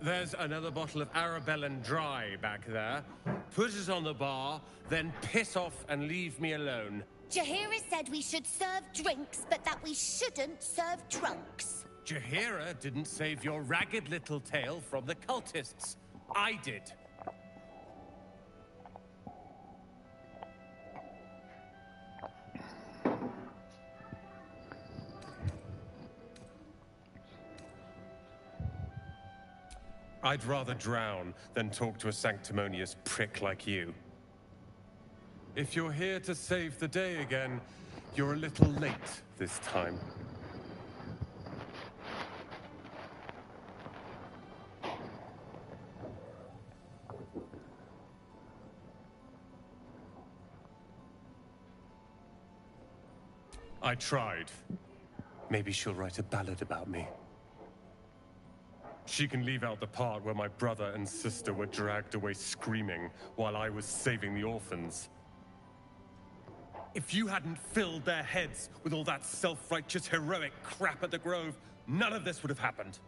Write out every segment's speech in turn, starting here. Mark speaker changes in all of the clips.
Speaker 1: There's another bottle of Arabellan Dry back there. Put it on the bar, then piss off and leave me alone.
Speaker 2: Jaheira said we should serve drinks, but that we shouldn't serve drunks.
Speaker 1: Jaheira didn't save your ragged little tail from the cultists. I did. I'd rather drown than talk to a sanctimonious prick like you. If you're here to save the day again, you're a little late this time. I tried. Maybe she'll write a ballad about me. She can leave out the part where my brother and sister were dragged away screaming while I was saving the orphans. If you hadn't filled their heads with all that self-righteous, heroic crap at the Grove, none of this would have happened.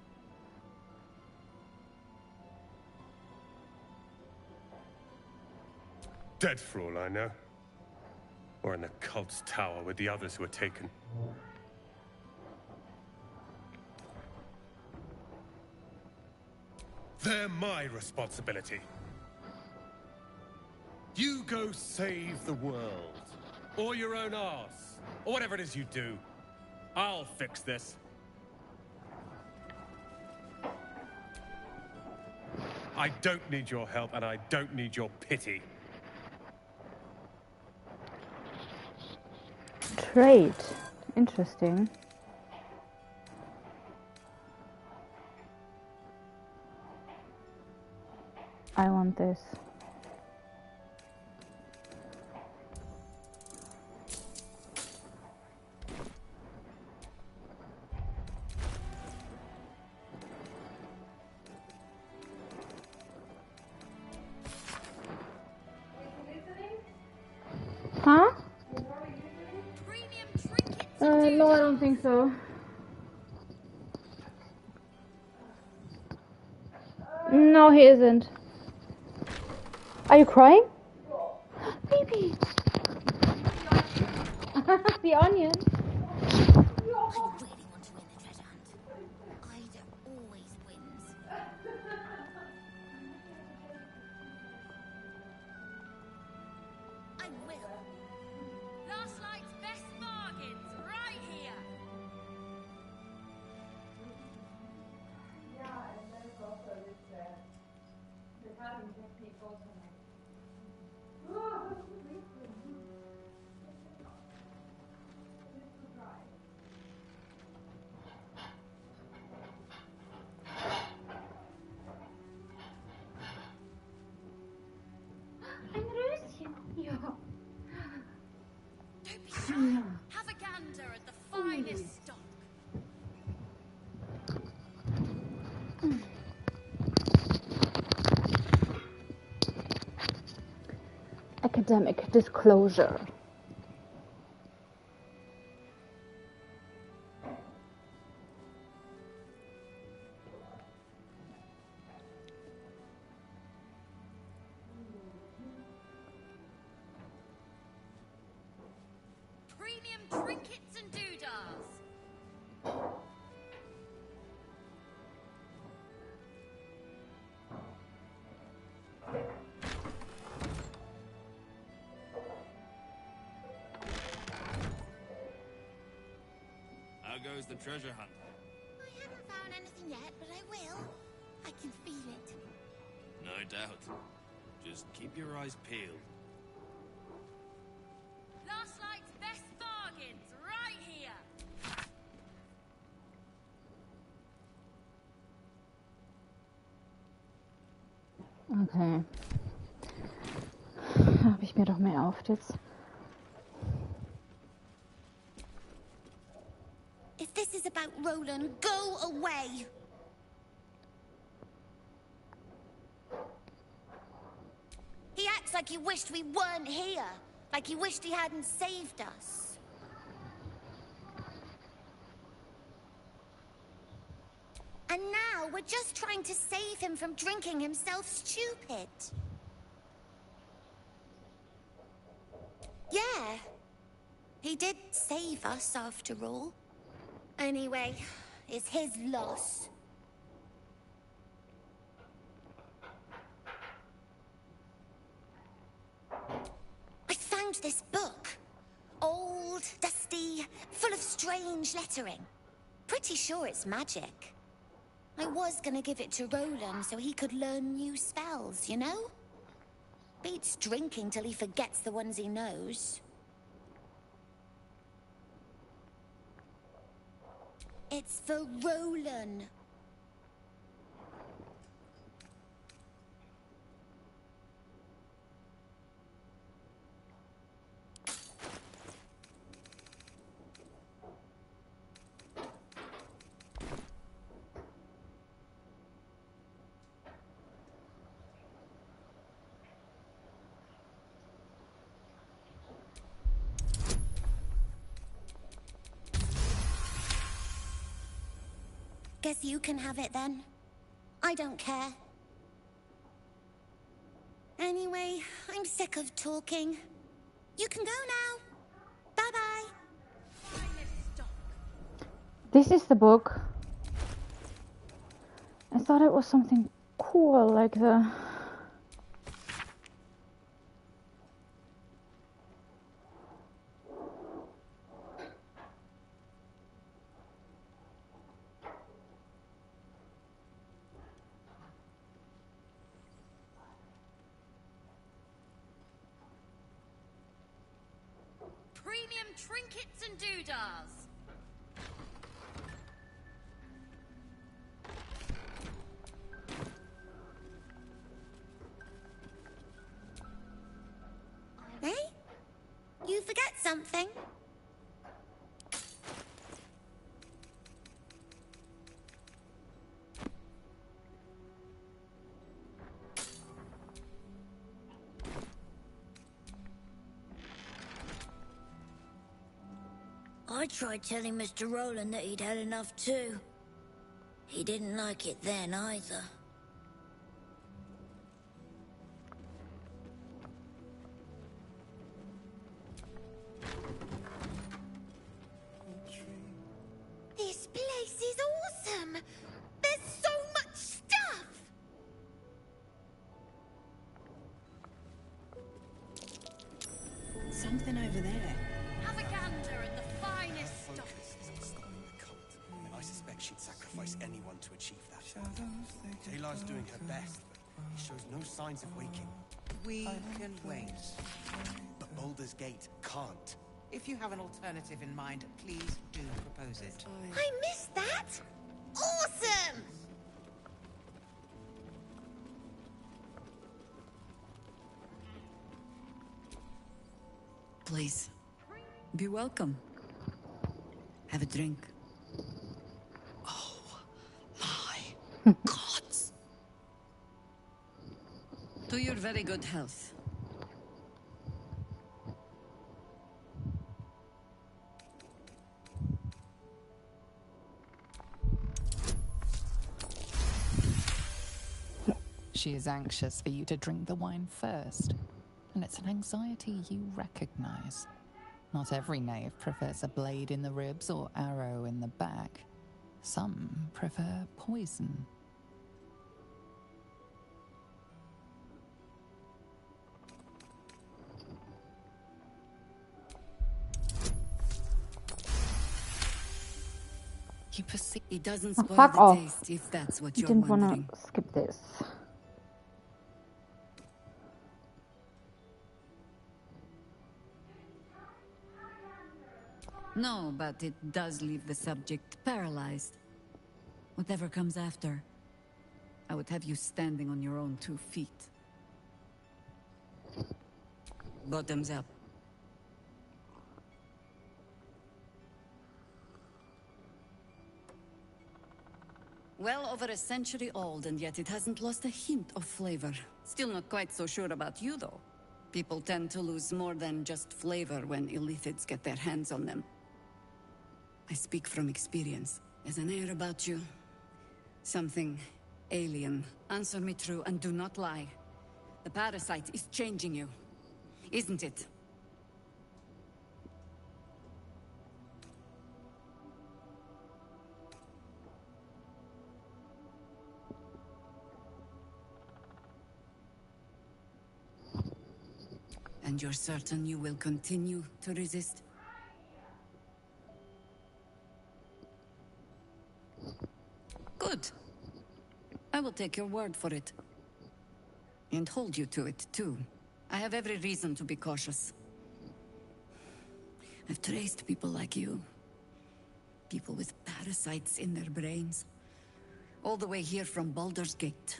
Speaker 1: Dead for all I know. Or in the cult's tower with the others who were taken. They're my responsibility. You go save the world. Or your own arse. Or whatever it is you do. I'll fix this. I don't need your help, and I don't need your pity.
Speaker 3: Trade. Interesting. I want this. Huh? No, I don't think so. No, he isn't. Are you crying? Baby! The onion.
Speaker 2: I really want to win the treasure hunt. Ida always wins. I will.
Speaker 4: Last night's best bargains, right here.
Speaker 5: Yeah, and then it's also the having technique also like.
Speaker 3: Ein Röschen. Ja.
Speaker 4: Don't be shy. Have a gander at the finest stock.
Speaker 3: Academic disclosure.
Speaker 4: Premium trinkets and doodahs.
Speaker 6: How goes the treasure hunt?
Speaker 2: I haven't found anything yet, but I will. I can feel it.
Speaker 6: No doubt. Just keep your eyes peeled.
Speaker 4: Last night's best bargains, right here.
Speaker 3: Okay. Habe ich mir doch mehr auf jetzt.
Speaker 2: If this is about Roland, go away! He acts like he wished we weren't here. Like he wished he hadn't saved us. And now we're just trying to save him from drinking himself stupid. Yeah. He did save us, after all. Anyway, it's his loss. I found this book. Old, dusty, full of strange lettering. Pretty sure it's magic. I was gonna give it to Roland so he could learn new spells, you know? Beats drinking till he forgets the ones he knows. It's for Roland. Guess you can have it then. I don't care. Anyway, I'm sick of talking. You can go now. Bye-bye.
Speaker 3: This is the book. I thought it was something cool, like the...
Speaker 4: Premium trinkets and doodahs.
Speaker 2: Hey? You forget something?
Speaker 7: I tried telling Mr. Roland that he'd had enough too. He didn't like it then either.
Speaker 2: This place is awesome! There's so much stuff!
Speaker 8: Something over there.
Speaker 4: Have a gander at the finest stuff.
Speaker 9: Focus is on stopping the cult, and I suspect she'd sacrifice anyone to achieve that. Taylor's doing her best, but he shows no signs of waking.
Speaker 8: We can wait.
Speaker 9: But Baldur's Gate can't.
Speaker 8: If you have an alternative in mind, please do propose it.
Speaker 2: I missed that! Awesome!
Speaker 10: Please, be welcome. Have a drink. Oh, my gods. To your very good health.
Speaker 11: She is anxious for you to drink the wine first, and it's an anxiety you recognize. Not every knave prefers a blade in the ribs or arrow in the back. Some prefer poison. You perceive
Speaker 10: It doesn't
Speaker 3: Oh,
Speaker 10: spoil
Speaker 3: fuck
Speaker 10: the
Speaker 3: off.
Speaker 10: taste if that's what
Speaker 3: I
Speaker 10: you're
Speaker 3: didn't want
Speaker 10: wondering.
Speaker 3: to skip this.
Speaker 10: No, but it does leave the subject paralyzed. Whatever comes after, I would have you standing on your own 2 feet. Bottoms up. Well over a century old, and yet it hasn't lost a hint of flavor. Still not quite so sure about you, though. People tend to lose more than just flavor when illithids get their hands on them. I speak from experience. There's an air about you. Something alien. Answer me true and do not lie. The parasite is changing you, isn't it? And you're certain you will continue to resist? Good. I will take your word for it. And hold you to it, too. I have every reason to be cautious. I've traced people like you. People with parasites in their brains. All the way here from Baldur's Gate.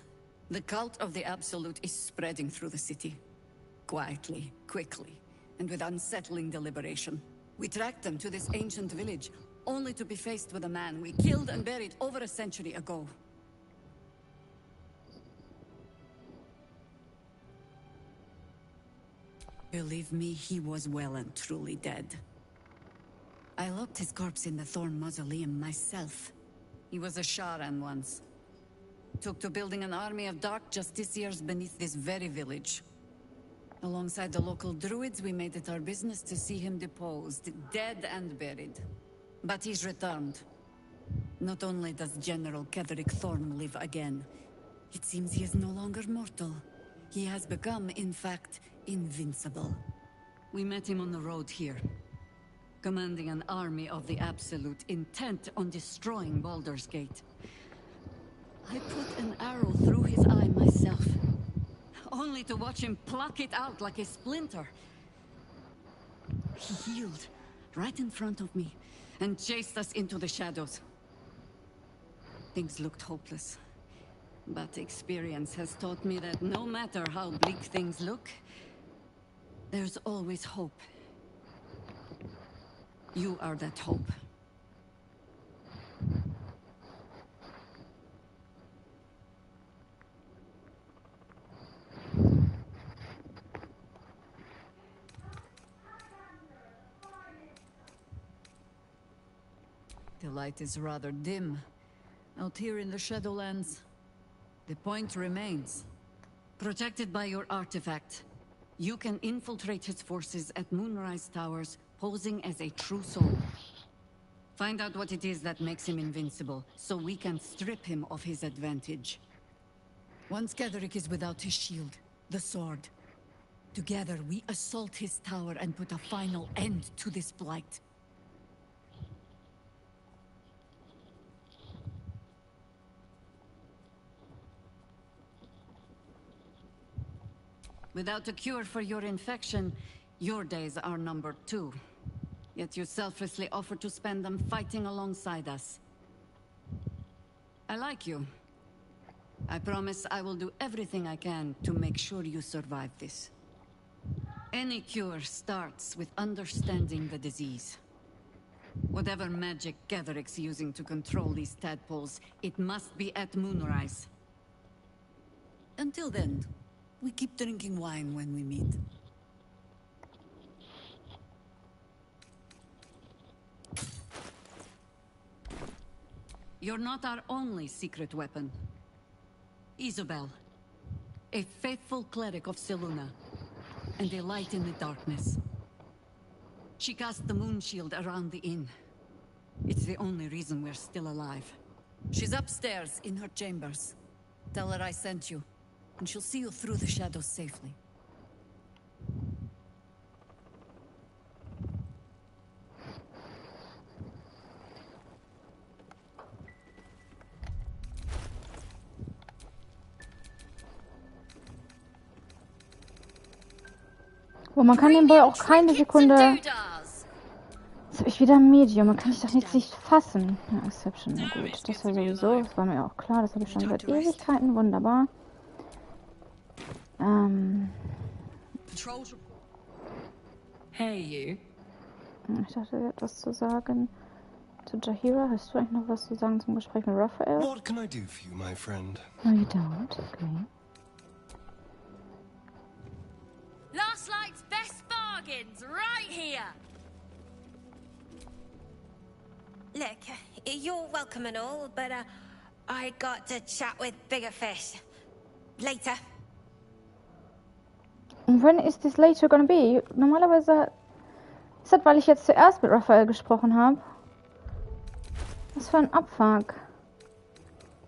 Speaker 10: The cult of the Absolute is spreading through the city. Quietly, quickly, and with unsettling deliberation. We tracked them to this ancient village, only to be faced with a man we killed and buried over a century ago. Believe me, he was well and truly dead. I locked his corpse in the Thorn Mausoleum myself. He was a Sharan once. Took to building an army of dark justiciars beneath this very village. Alongside the local druids, we made it our business to see him deposed, dead and buried. But he's returned. Not only does General Ketheric Thorn live again, it seems he is no longer mortal. He has become, in fact, invincible. We met him on the road here, commanding an army of the Absolute, intent on destroying Baldur's Gate. I put an arrow through his eye myself, only to watch him pluck it out like a splinter. He healed right in front of me and chased us into the shadows. Things looked hopeless, but experience has taught me that no matter how bleak things look, there's always hope. You are that hope. The light is rather dim out here in the Shadowlands. The point remains. Protected by your artifact, you can infiltrate his forces at Moonrise Towers, posing as a true soul. Find out what it is that makes him invincible, so we can strip him of his advantage. Once Ketheric is without his shield, the sword, together we assault his tower and put a final end to this blight. Without a cure for your infection, your days are numbered too. Yet you selflessly offer to spend them fighting alongside us. I like you. I promise I will do everything I can to make sure you survive this. Any cure starts with understanding the disease. Whatever magic Ketheric's using to control these tadpoles, it must be at Moonrise. Until then, we keep drinking wine when we meet. You're not our only secret weapon. Isabel, a faithful cleric of Selûne, and a light in the darkness. She cast the moon shield around the inn. It's the only reason we're still alive. She's upstairs in her chambers. Tell her I sent you, and she'll see you through the shadows safely.
Speaker 3: Oh, man kann den Boy auch keine Sekunde... Jetzt habe ich wieder ein Medium. Man kann sich doch nicht fassen. Ja, Exception, na gut. Das war sowieso, das war mir auch klar. Das habe ich schon seit Ewigkeiten. Wunderbar.
Speaker 10: Hey, you.
Speaker 3: Ich dachte, er hat etwas zu sagen. Zu Jaheira, hast du eigentlich noch was zu sagen zum Gespräch mit Raphael?
Speaker 9: What can I do for you, my friend?
Speaker 3: No, you don't. Okay.
Speaker 4: Last night's best bargains, right here.
Speaker 12: Look, you're welcome and all, but
Speaker 2: I got to chat with bigger fish. Later.
Speaker 3: Und when is this later gonna be? Normalerweise ist das, weil ich jetzt zuerst mit Raphael gesprochen habe. Was für ein Abfuck.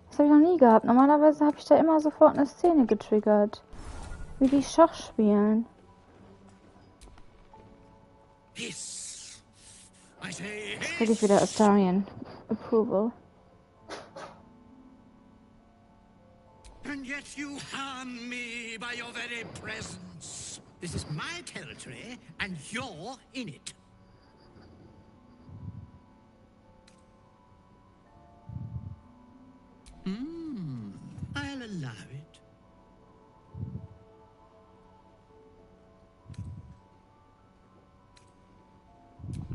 Speaker 3: Das habe ich noch nie gehabt. Normalerweise habe ich da immer sofort eine Szene getriggert. Wie die Schach spielen.
Speaker 6: Hiss. I say
Speaker 3: Jetzt kriege ich wieder Astarian Approval.
Speaker 6: And yet you harm me by your very presence. This is my territory, and you're in it. I'll allow it.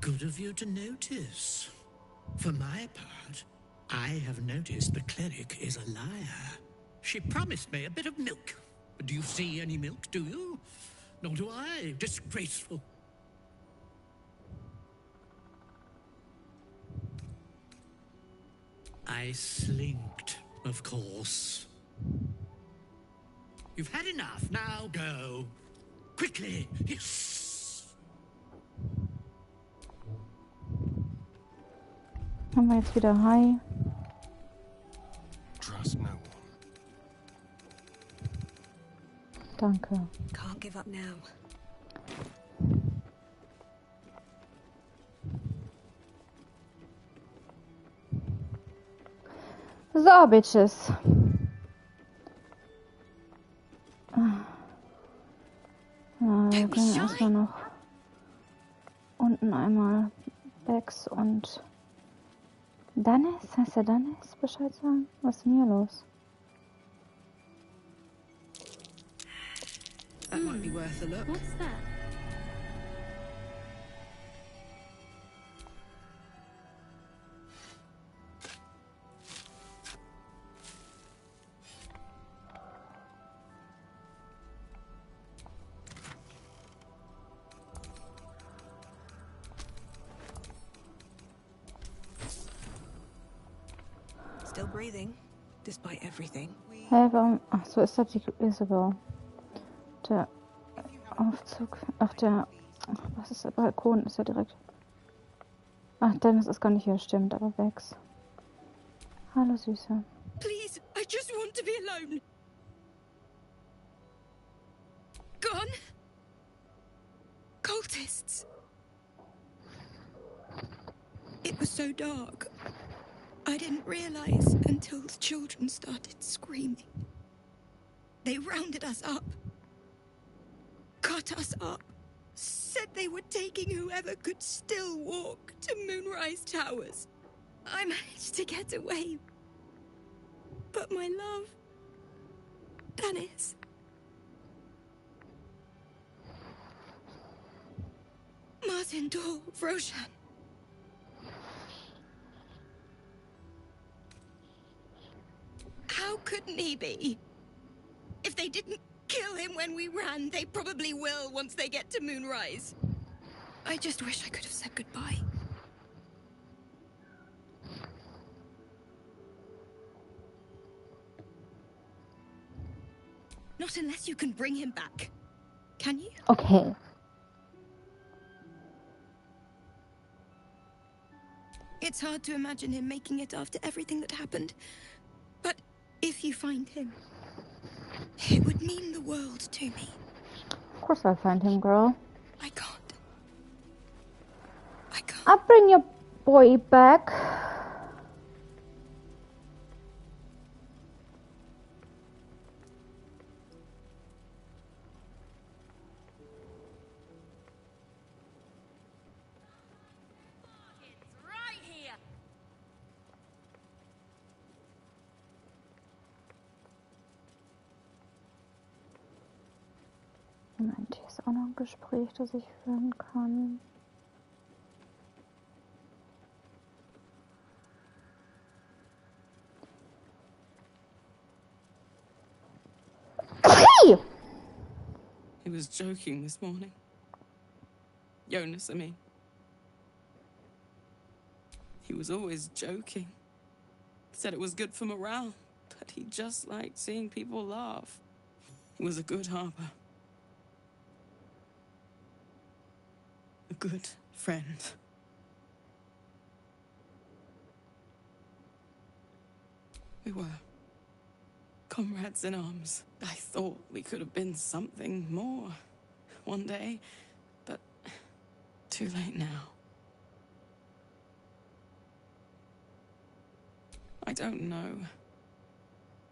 Speaker 6: Good of you to notice. For my part, I have noticed the cleric is a liar. She promised me a bit of milk. Do you see any milk, do you? Nor do I. Disgraceful. I slinked, of course. You've had enough. Now go. Quickly. Yes.
Speaker 3: Haben wir jetzt wieder Hi.
Speaker 1: Trust no one.
Speaker 3: Danke.
Speaker 12: Can't give up now.
Speaker 3: So, Bitches. Wir können erstmal noch unten einmal Bex und Dennis. Heißt der Dennis Bescheid sagen? Was ist denn hier los?
Speaker 12: That might be worth a look.
Speaker 4: What's that?
Speaker 12: Still breathing, despite everything.
Speaker 3: Hä, warum? Ach so, ist das die Isabel? Der Aufzug auf der... Ach, was ist der Balkon? Ist ja direkt... Ach, Dennis ist gar nicht hier, stimmt, aber Bex. Hallo, Süße.
Speaker 12: Please, I just want to be alone. Gone? Cultists. It was so dark. I didn't realize until the children started screaming. They rounded us up. Cut us up. Said they were taking whoever could still walk to Moonrise Towers. I managed to get away. But my love... Dennis... Martin Dor, Roshan... How couldn't he be? If they didn't kill him when we ran, they probably will once they get to Moonrise. I just wish I could have said goodbye. Not unless you can bring him back. Can you?
Speaker 3: Okay.
Speaker 12: It's hard to imagine him making it after everything that happened. But if you find him, it would mean the world to me.
Speaker 3: Of course I'll find him, girl.
Speaker 12: I can't.
Speaker 3: I'll bring your boy back.
Speaker 4: Right here.
Speaker 3: Moment, hier ist auch noch ein Gespräch, das ich führen kann.
Speaker 12: He was joking this morning. Jonas, I mean. He was always joking.
Speaker 13: Said it was good for morale, but he just liked seeing people laugh. He was a good harper. A good friend. We were comrades in arms. I thought we could have been something more one day, but too late now. I don't know,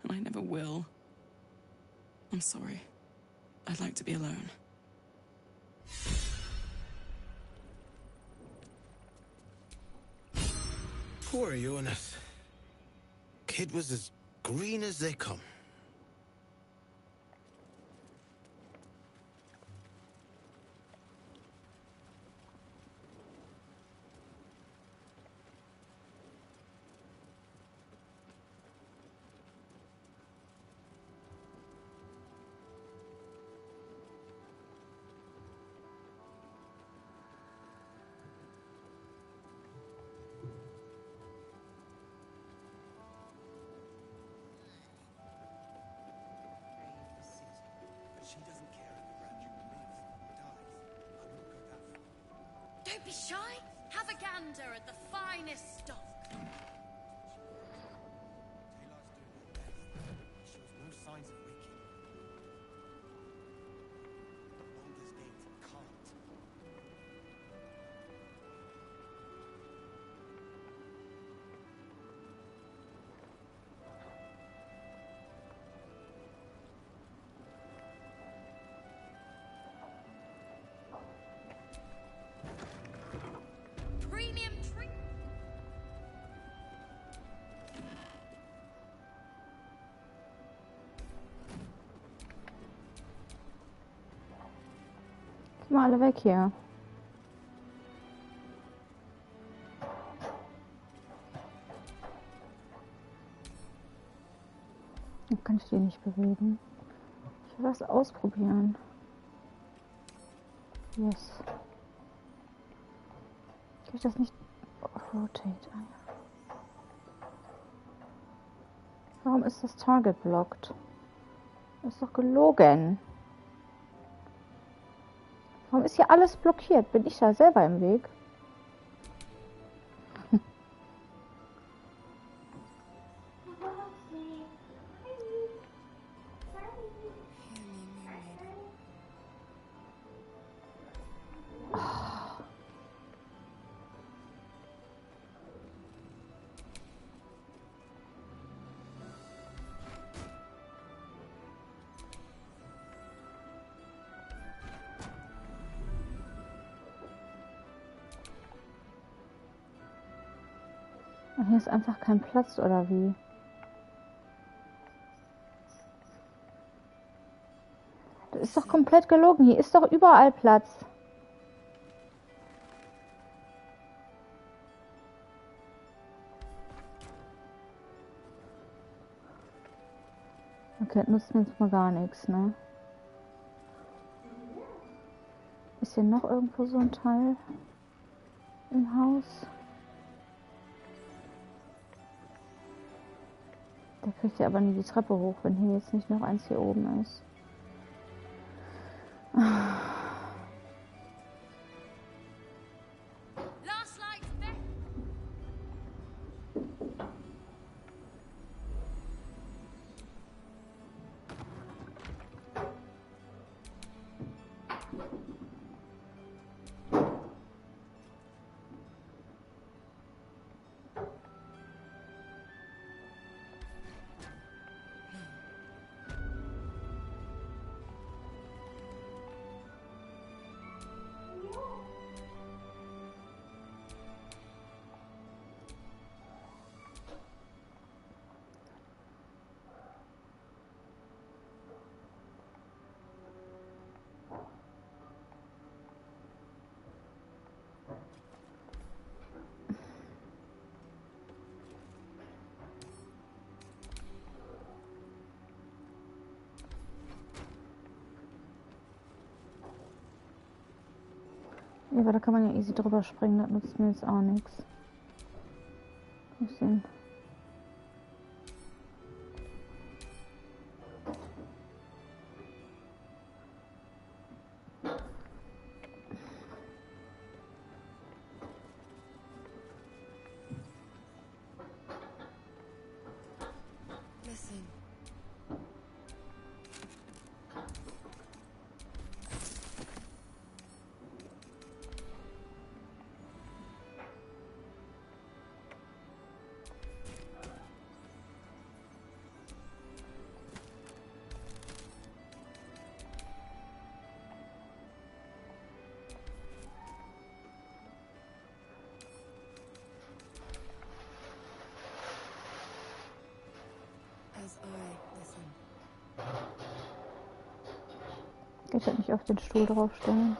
Speaker 13: and I never will. I'm sorry. I'd like to be alone.
Speaker 14: Poor Jonas. Kid was as green as they come.
Speaker 4: Don't be shy. Have a gander at the finest stock.
Speaker 9: He shows no signs of waking. Baldur's Gate can't.
Speaker 4: Premium treat.
Speaker 3: Jetzt mal alle weg hier. Dann kann ich die nicht bewegen. Ich will was ausprobieren. Yes. Kann ich das nicht rotate? Ah, ja. Warum ist das Target blockt? Das ist doch gelogen. Warum ist hier alles blockiert? Bin ich da selber im Weg? Hier ist einfach kein Platz, oder wie? Das ist doch komplett gelogen. Hier ist doch überall Platz. Okay, das nutzt mir jetzt mal gar nichts, ne? Ist hier noch irgendwo so ein Teil im Haus? Der kriegt ja aber nie die Treppe hoch, wenn hier jetzt nicht noch eins hier oben ist.
Speaker 4: Last light's best.
Speaker 3: Ja, aber da kann man ja easy drüber springen, das nutzt mir jetzt auch nichts. Ich sehen.
Speaker 12: as I listen.
Speaker 3: Ich werde mich auf den Stuhl draufstellen.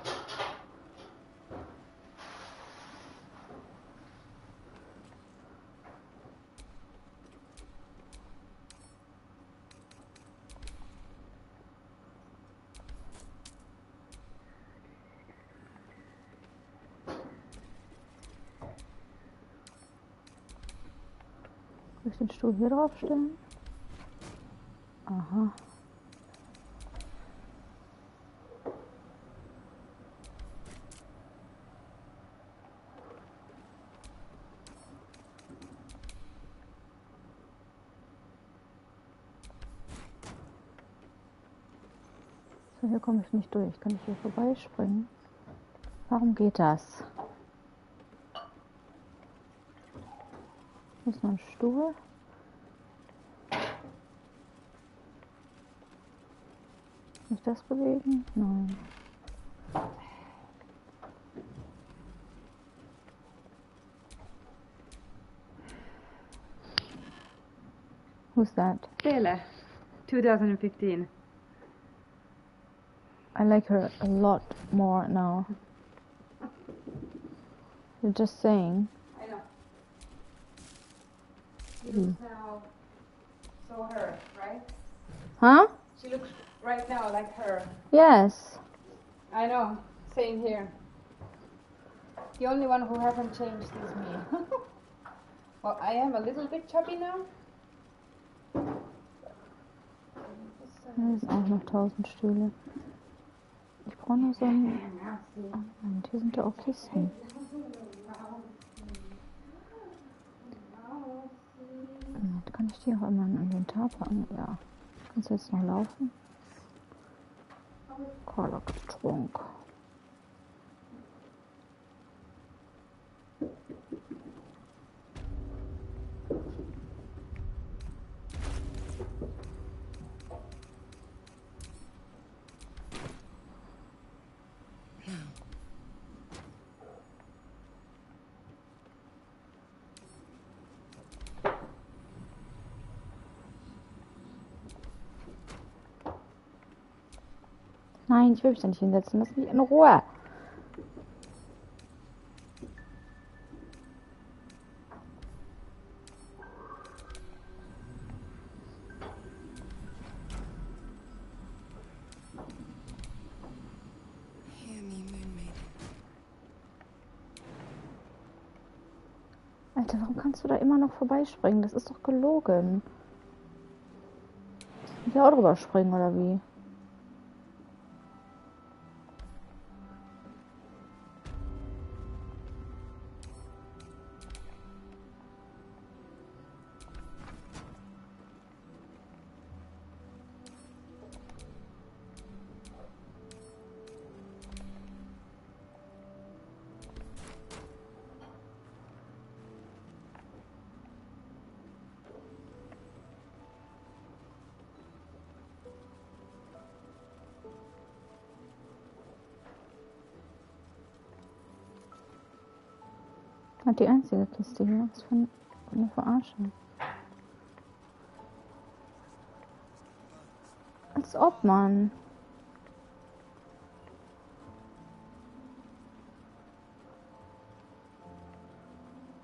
Speaker 3: Soll ich den Stuhl hier draufstellen? Aha. So, hier komme ich nicht durch. Kann ich hier vorbeispringen? Warum geht das? Hier ist noch ein Stuhl. Kann ich das bewegen? Nein. Who's that?
Speaker 15: Bela, 2015.
Speaker 3: I like her a lot more now. You're just saying.
Speaker 15: I know. She looks now so her, right?
Speaker 3: Huh?
Speaker 15: She looks right now like her.
Speaker 3: Yes.
Speaker 15: I know. Same here. The only one who hasn't changed is me. Well, I am a little bit chubby now.
Speaker 3: Hier sind auch noch 1000 Stühle. Ich brauche nur so einen... Oh Moment, hier sind ja auch Kisten. Kann ich die auch immer in den Inventar packen? Ja. Kannst du jetzt noch laufen? Cola getrunken. Nein, ich will mich da nicht hinsetzen. Lass mich in Ruhe. Alter, warum kannst du da immer noch vorbeispringen? Das ist doch gelogen. Ich will auch drüber springen, oder wie? Hat die einzige Kiste hier. Was für eine Verarsche. Als ob, man.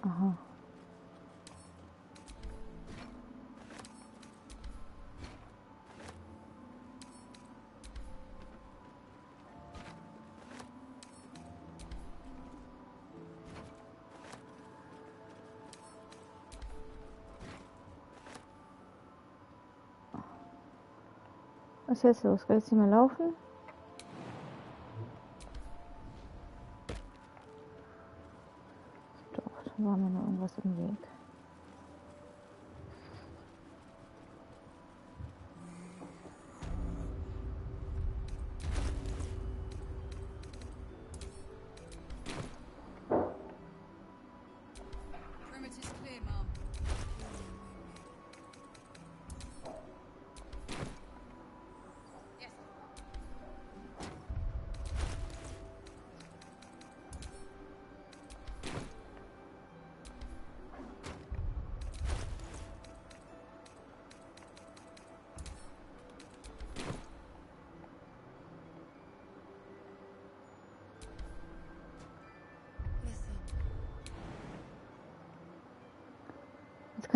Speaker 3: Aha. Was ist jetzt los? Kann ich jetzt nicht mehr laufen? Doch, da war mir noch irgendwas im Weg.
Speaker 12: Perimeter's clear, Mom.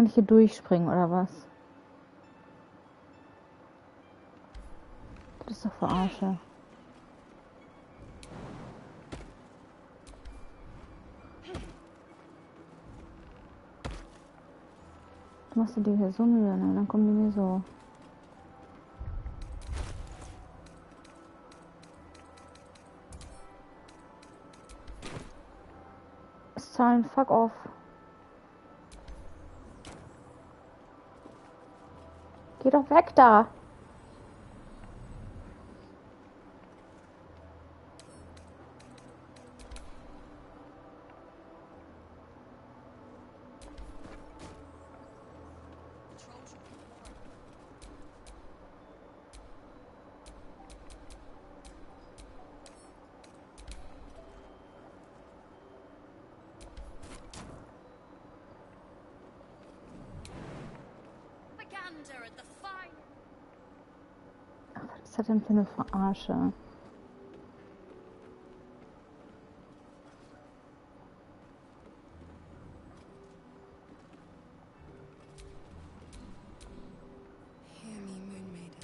Speaker 3: Kann ich hier durchspringen oder was? Das ist doch Verarsche. Du machst dir hier so Mühe, ne? Dann kommen die mir so. Zahlen, fuck off. Geh doch weg da. Ach, was ist das denn für eine Verarsche?
Speaker 12: Hear me, Moon Maiden.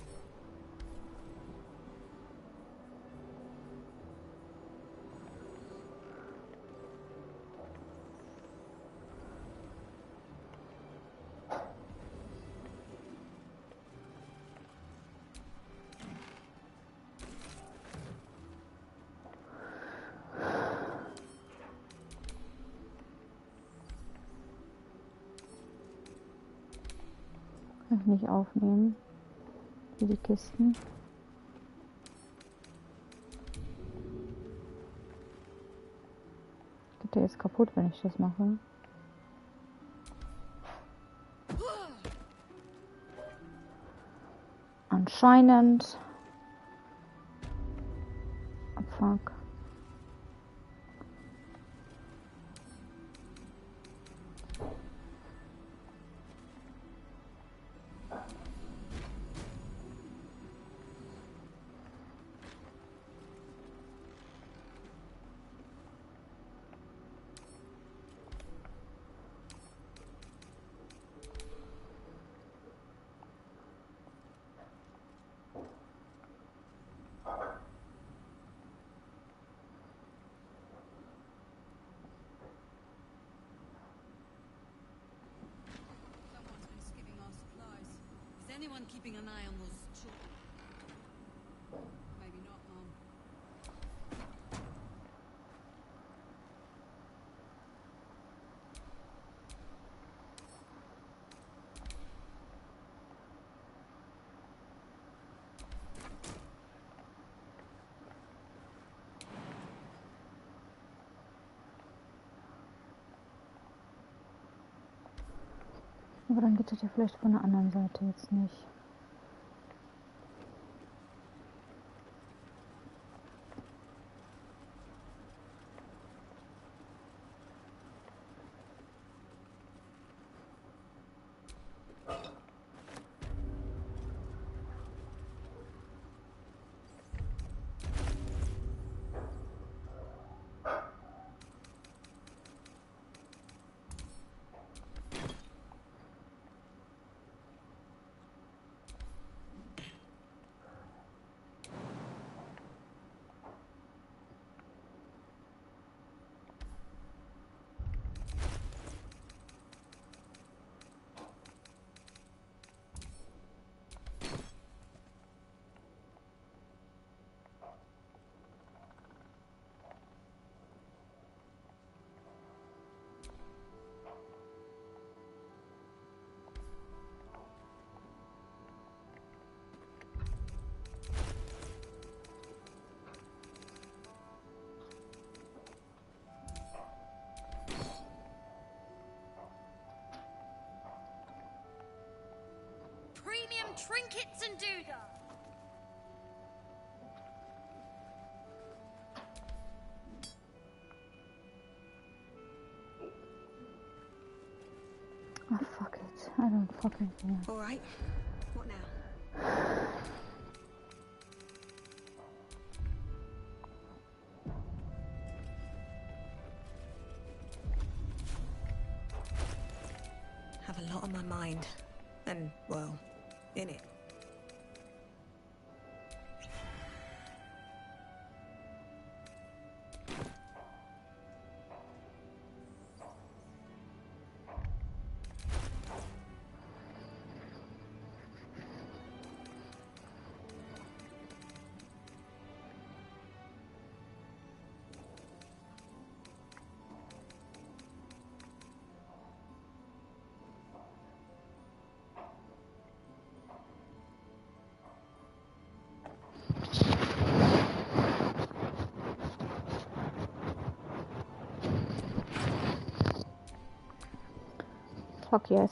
Speaker 3: Kann ich nicht aufnehmen. Wie die Kisten. Geht der jetzt kaputt, wenn ich das mache? Anscheinend. Oh, fuck.
Speaker 10: Anyone keeping an eye on those children? Maybe not, Mom.
Speaker 3: Aber dann geht das ja vielleicht von der anderen Seite jetzt nicht.
Speaker 4: Premium trinkets and doodah.
Speaker 3: Oh, fuck it. I don't fucking care.
Speaker 12: All right. What now? Have a lot of money. mind. And, well, in it.
Speaker 3: Fuck yes.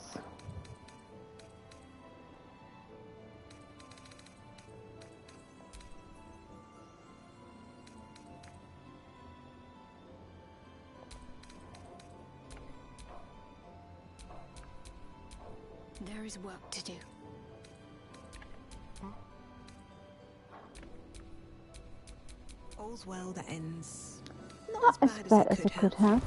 Speaker 16: There is work to do.
Speaker 12: All's well that ends
Speaker 3: Not as bad as it could have.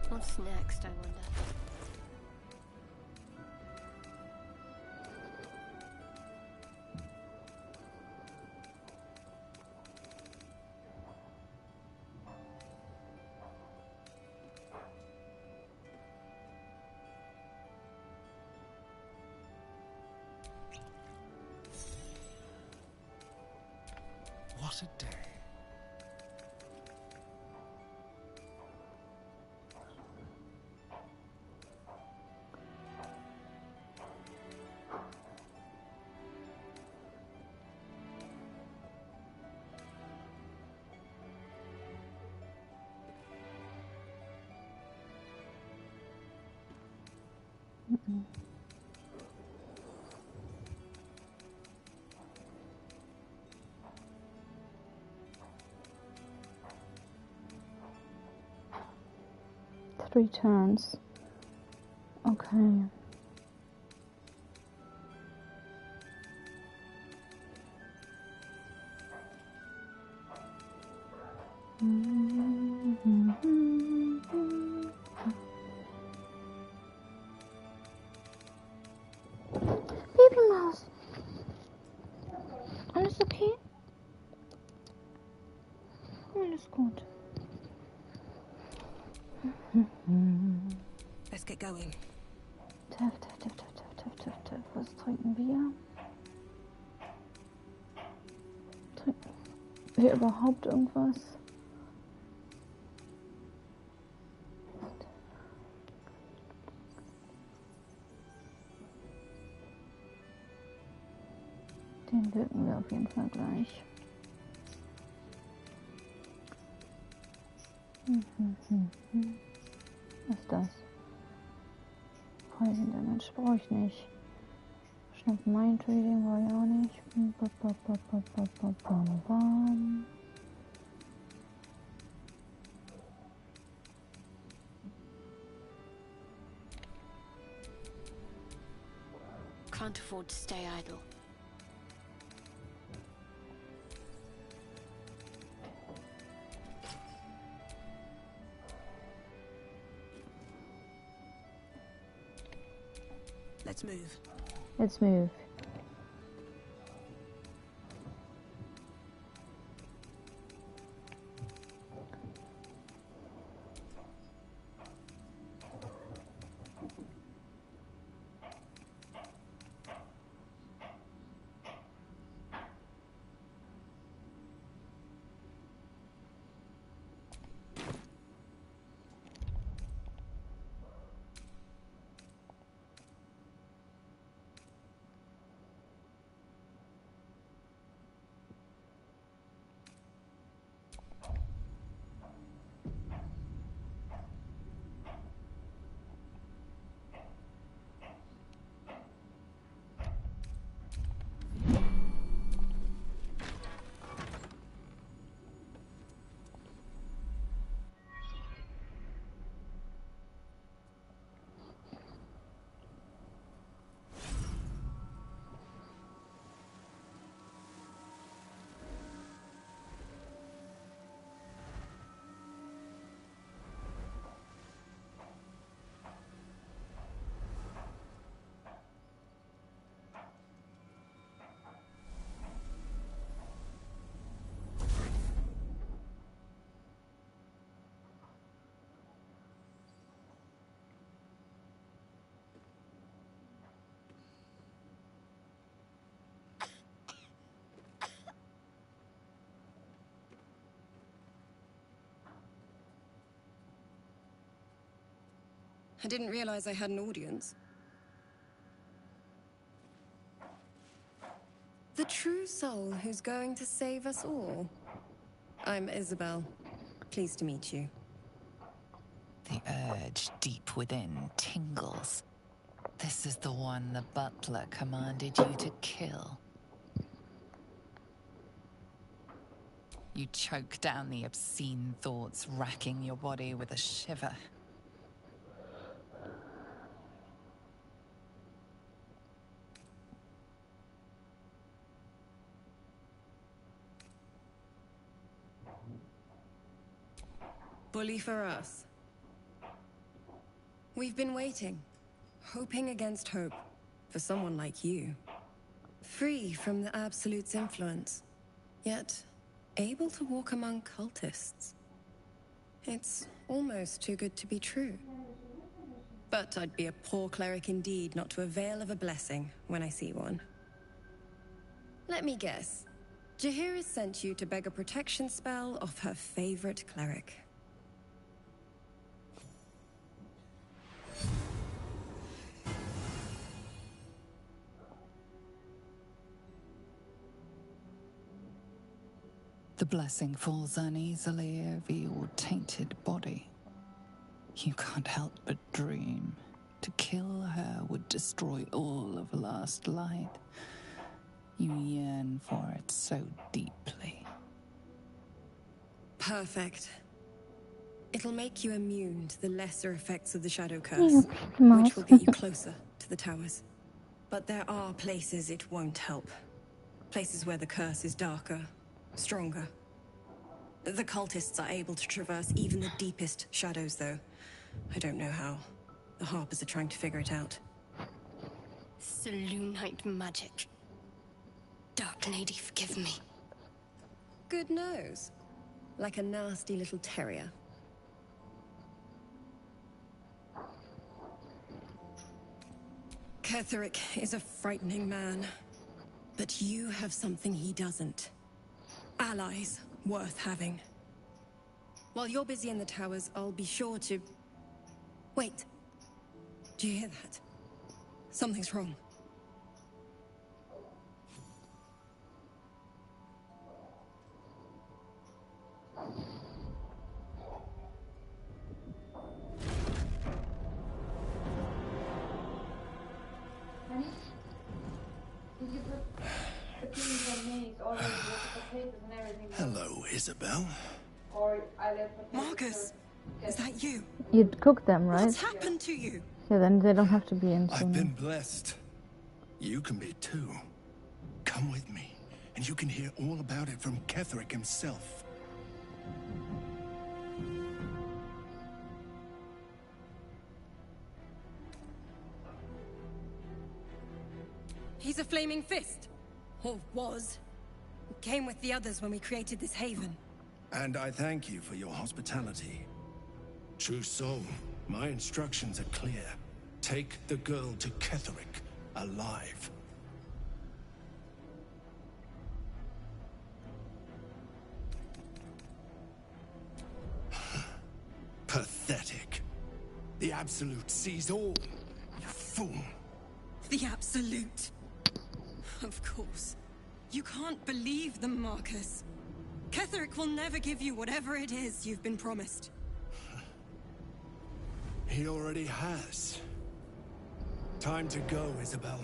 Speaker 16: What's next, I wonder?
Speaker 9: What a day.
Speaker 3: Three turns. Okay. Babymaus. Alles okay? Alles gut.
Speaker 12: Let's get going.
Speaker 3: Tiff. Was trinken wir? Trinken wir überhaupt irgendwas? Den wirken wir auf jeden Fall gleich. Was ist das? Poison Damage brauche ich nicht. Schnapp Mind Reading brauche ich auch nicht.
Speaker 16: Can't afford to stay idle.
Speaker 12: Let's move.
Speaker 3: Let's move.
Speaker 12: I didn't realize I had an audience. The true soul who's going to save us all. I'm Isabel. Pleased to meet you.
Speaker 11: The urge deep within tingles. This is the one the butler commanded you to kill. You choke down the obscene thoughts racking your body with a shiver.
Speaker 12: Bully for us. We've been waiting, hoping against hope, for someone like you. Free from the Absolute's influence, yet able to walk among cultists. It's almost too good to be true. But I'd be a poor cleric indeed not to avail of a blessing when I see one. Let me guess. Jaheira sent you to beg a protection spell off her favorite cleric.
Speaker 11: The blessing falls uneasily over your tainted body. You can't help but dream. To kill her would destroy all of Last Light. You yearn for it so deeply.
Speaker 12: Perfect. It'll make you immune to the lesser effects of the Shadow Curse, which will get you closer to the towers. But there are places it won't help. Places where the curse is darker, stronger. The cultists are able to traverse even the deepest shadows, though. I don't know how. The Harpers are trying to figure it out.
Speaker 16: Selûnite magic. Dark Lady, forgive me.
Speaker 12: Good nose. Like a nasty little terrier. Ketheric is a frightening man. But you have something he doesn't. Allies worth having. While you're busy in the towers, I'll be sure to... Wait. Do you hear that? Something's wrong.
Speaker 14: Hello, Isabel.
Speaker 12: Marcus, is that you?
Speaker 3: You'd cook them, right?
Speaker 12: What's happened to you?
Speaker 3: Yeah, then they don't have to be in
Speaker 14: I've
Speaker 3: soon.
Speaker 14: been blessed. You can be too. Come with me, and you can hear all about it from Ketheric himself.
Speaker 12: He's a flaming fist. Or was. Came with the others when we created this haven.
Speaker 14: And I thank you for your hospitality. True soul, my instructions are clear. Take the girl to Ketheric, alive. Pathetic. The Absolute sees all. You fool.
Speaker 12: The Absolute. Of course. You can't believe them, Marcus. Ketheric will never give you whatever it is you've been promised.
Speaker 14: He already has. Time to go, Isabel.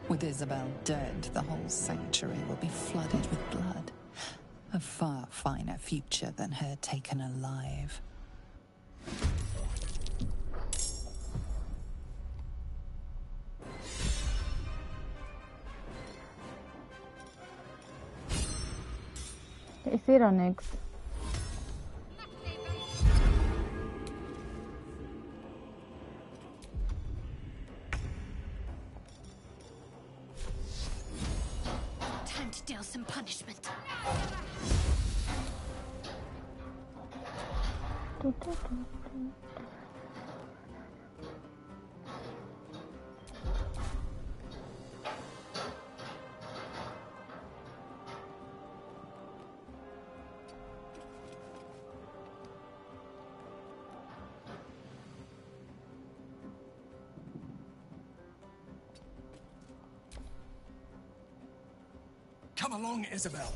Speaker 11: With Isabel dead, the whole sanctuary will be flooded with blood. A far finer future than her taken alive.
Speaker 3: Ich sehe doch nichts.
Speaker 16: still some punishment.
Speaker 14: Come along, Isabel.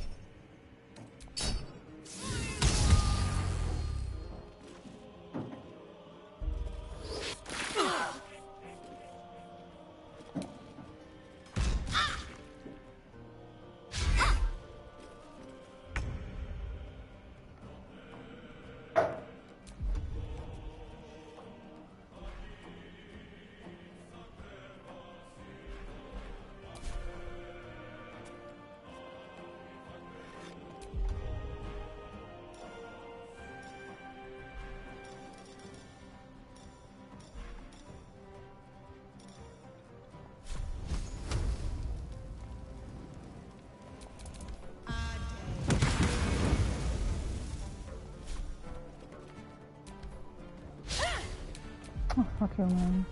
Speaker 3: Oh, fuck you, man.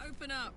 Speaker 13: Open up.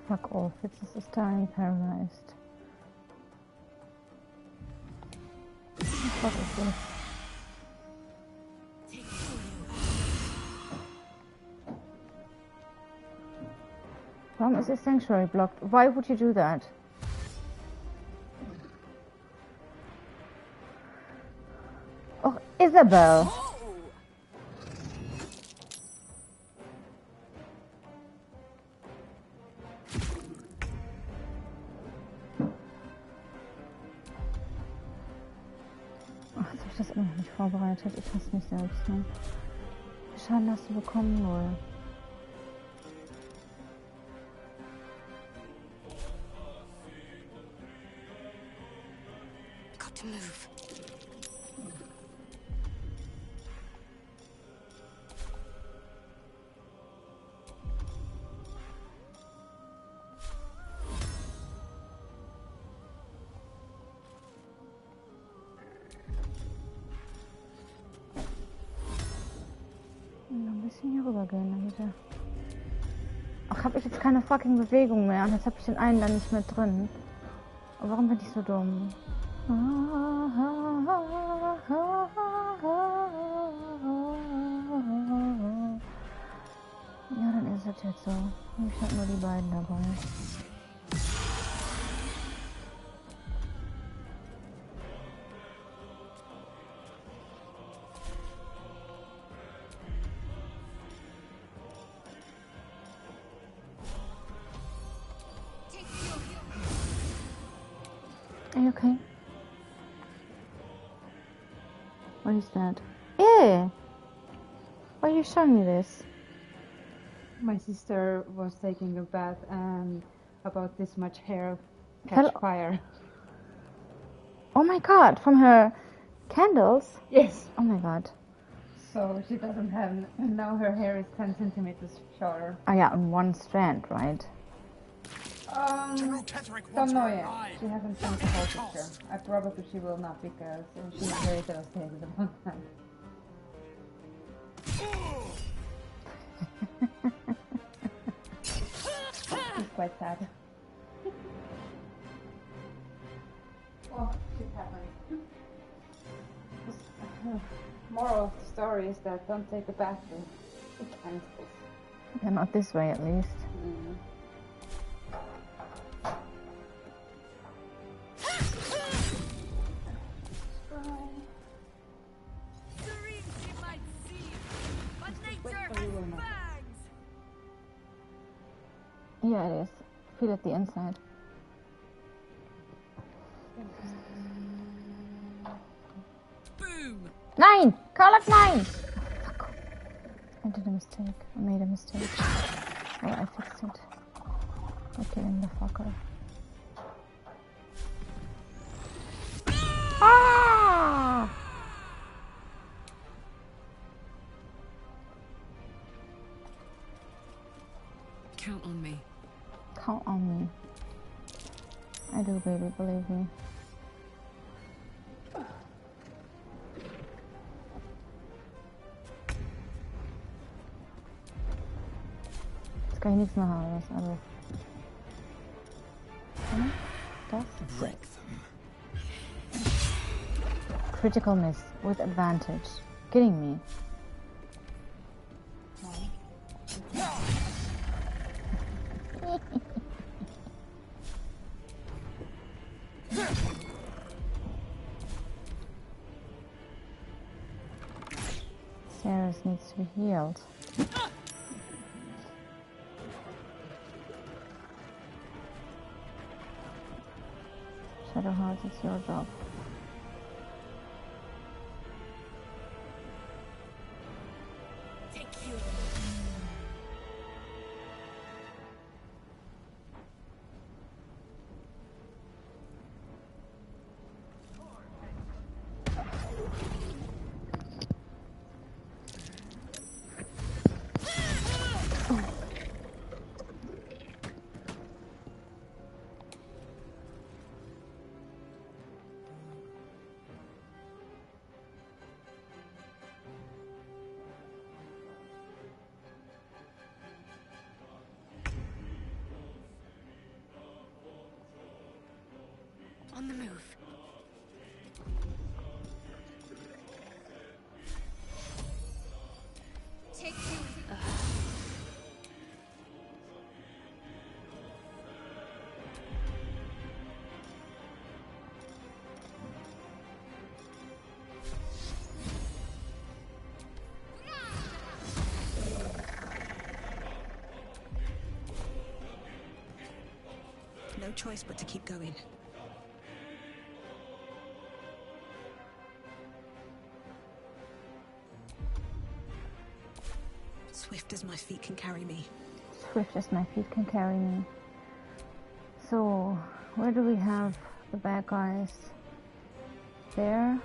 Speaker 3: Fuck off, it's just a star and paralyzed. What is this? Warum is this sanctuary blocked? Why would you do that? Oh, Isabel! Das immer noch nicht vorbereitet. Ich hasse mich selbst. Ne? Wie viel Schaden hast du bekommen, wohl?
Speaker 16: Got to move.
Speaker 3: Ein bisschen hier rüber gehen, dann bitte. Ach, habe ich jetzt keine fucking Bewegung mehr und jetzt habe ich den einen dann nicht mehr drin. Aber warum bin ich so dumm? Ja, dann ist es jetzt so. Ich habe nur die beiden dabei. Are you okay? What is that? Yeah! Why are you showing me this?
Speaker 15: My sister was taking a bath and about this much hair catch fire.
Speaker 3: Oh my god, from her candles?
Speaker 15: Yes.
Speaker 3: Oh my god.
Speaker 15: So she doesn't have, now her hair is 10 centimeters shorter.
Speaker 3: Ah yeah, on one strand, right?
Speaker 15: Don't know yet. She hasn't sent the whole picture. Probably she will not because she's very devastated about that. quite sad. Oh, shit happened. Moral of the story is that don't take a bath with utensils.
Speaker 3: Yeah, not this way at least. Yeah, it is. Feel it the inside.
Speaker 4: Boom!
Speaker 3: Nein! Karlak, nein! Fuck. I did a mistake. I made a mistake. Oh, I fixed it. By killing the fucker. Ah!
Speaker 13: Count on me.
Speaker 3: Count on me. I do, baby, believe me. Jetzt kann ich nichts mehr haben, das also. Das? Critical miss with advantage. Kidding me. Sarah's needs to be healed. Shadowheart, it's your job.
Speaker 16: On the move.
Speaker 4: Take you.
Speaker 12: No choice but to keep going. Swift as my feet can carry me.
Speaker 3: Swift as my feet can carry me. So, where do we have the bad guys? There.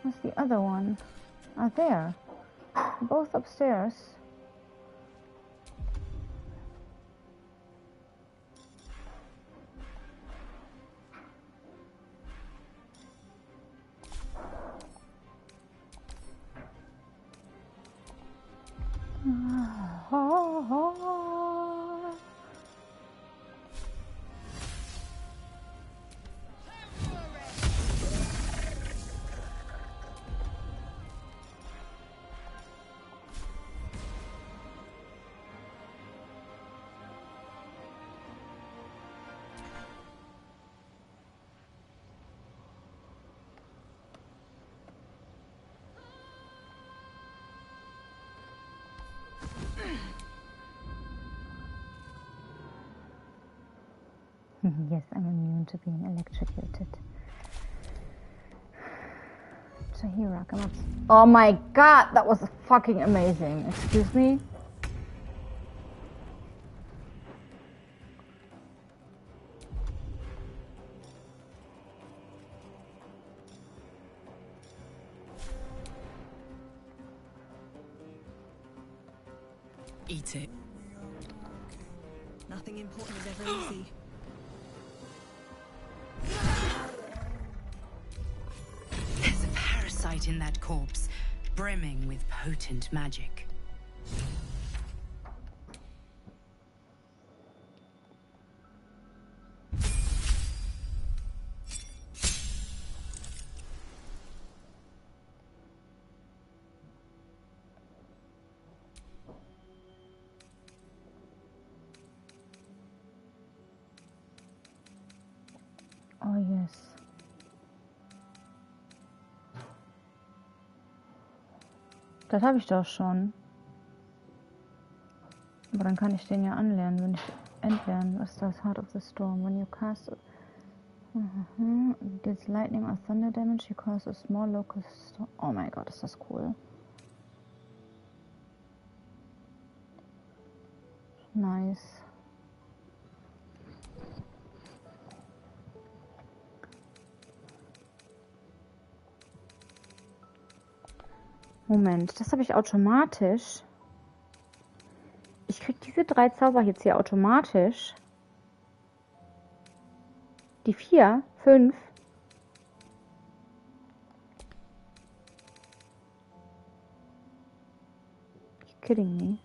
Speaker 3: What's the other one? Ah, there. Both upstairs. Yes, I'm immune to being electrocuted. Shahira, come up. Oh my god, that was fucking amazing. Excuse me?
Speaker 12: Eat it. Nothing important is ever easy.
Speaker 17: There's a parasite in that corpse, brimming with potent magic.
Speaker 3: Das habe ich doch schon. Aber dann kann ich den ja anlernen, wenn ich entlernen. Was ist das? Heart of the Storm. When you cast it. This lightning or thunder damage, you cause a small local storm. Oh mein Gott, ist das cool. Nice. Moment, das habe ich automatisch. Ich krieg diese 3 Zauber jetzt hier automatisch. Die 4, 5. You kidding me?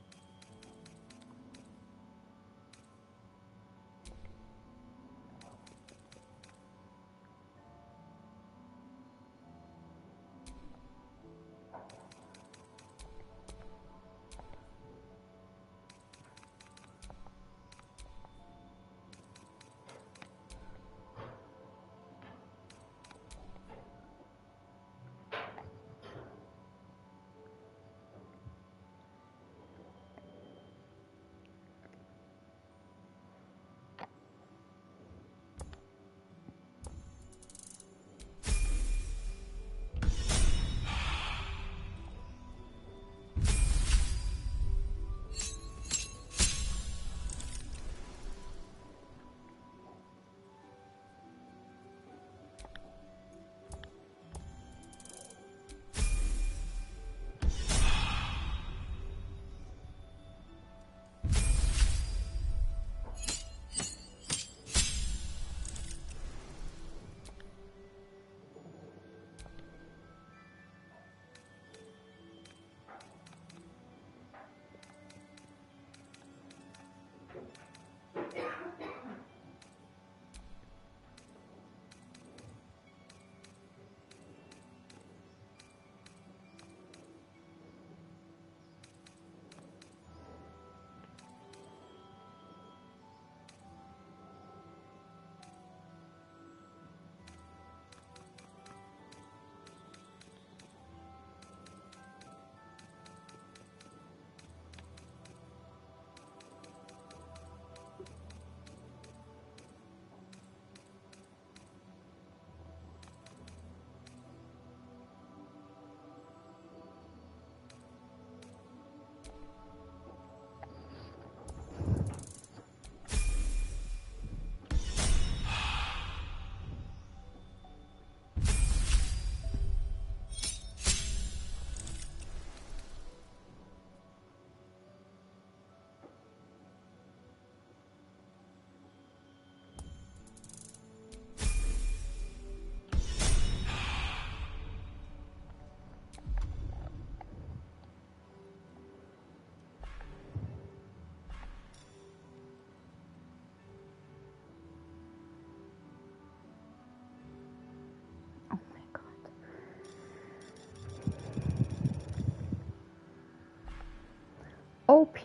Speaker 3: OP.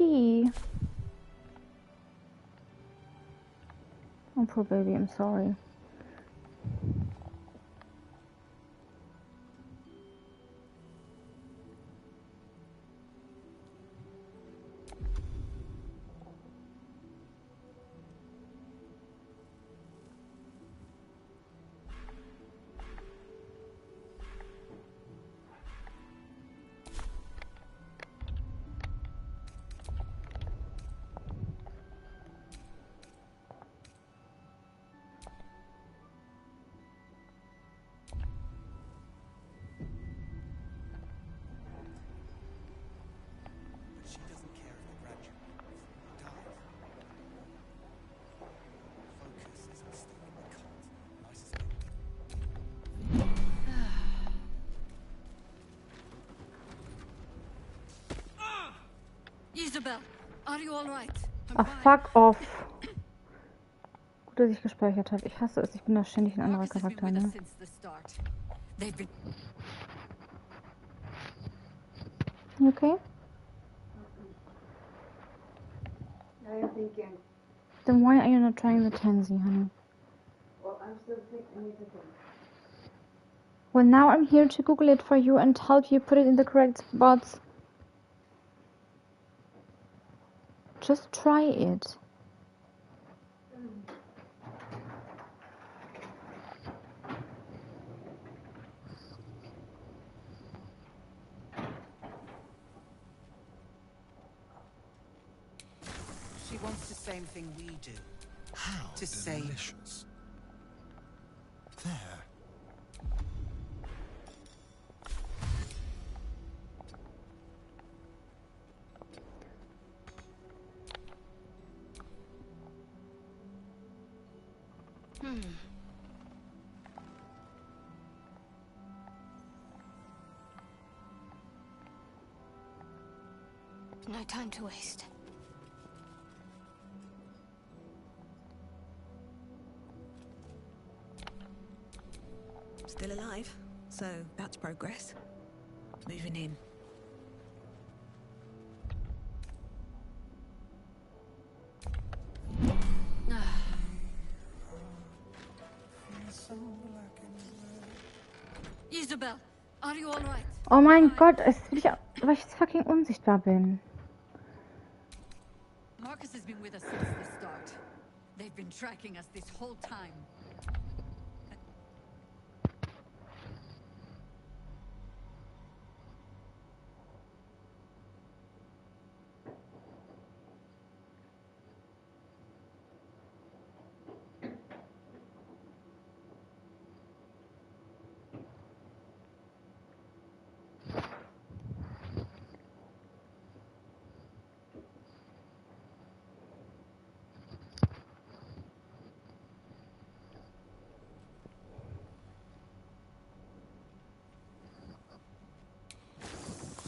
Speaker 3: Oh, poor baby, I'm sorry.
Speaker 9: She doesn't care if the graduate dies. Focus is on stopping the cult, and I suspect...
Speaker 10: Isabel, are you all right?
Speaker 3: Ach, fuck off. Gut, dass ich gespeichert habe. Ich hasse es. Ich bin da ständig ein anderer Charakter, ne? You okay?
Speaker 15: I am thinking.
Speaker 3: Then why are you not trying the Tansy, honey?
Speaker 15: Well, I'm still thinking. I need to think.
Speaker 3: Well, now I'm here to Google it for you and help you put it in the correct spots. Just try it.
Speaker 8: She wants the same thing we do.
Speaker 9: How
Speaker 8: to save.
Speaker 9: delicious. There.
Speaker 16: No time to waste.
Speaker 18: Still alive, so that's progress. Moving in.
Speaker 10: Isabel, are you all right?
Speaker 3: Oh mein Gott, weil ich jetzt fucking unsichtbar bin.
Speaker 10: Marcus has been with us since the start. They've been tracking us this whole time.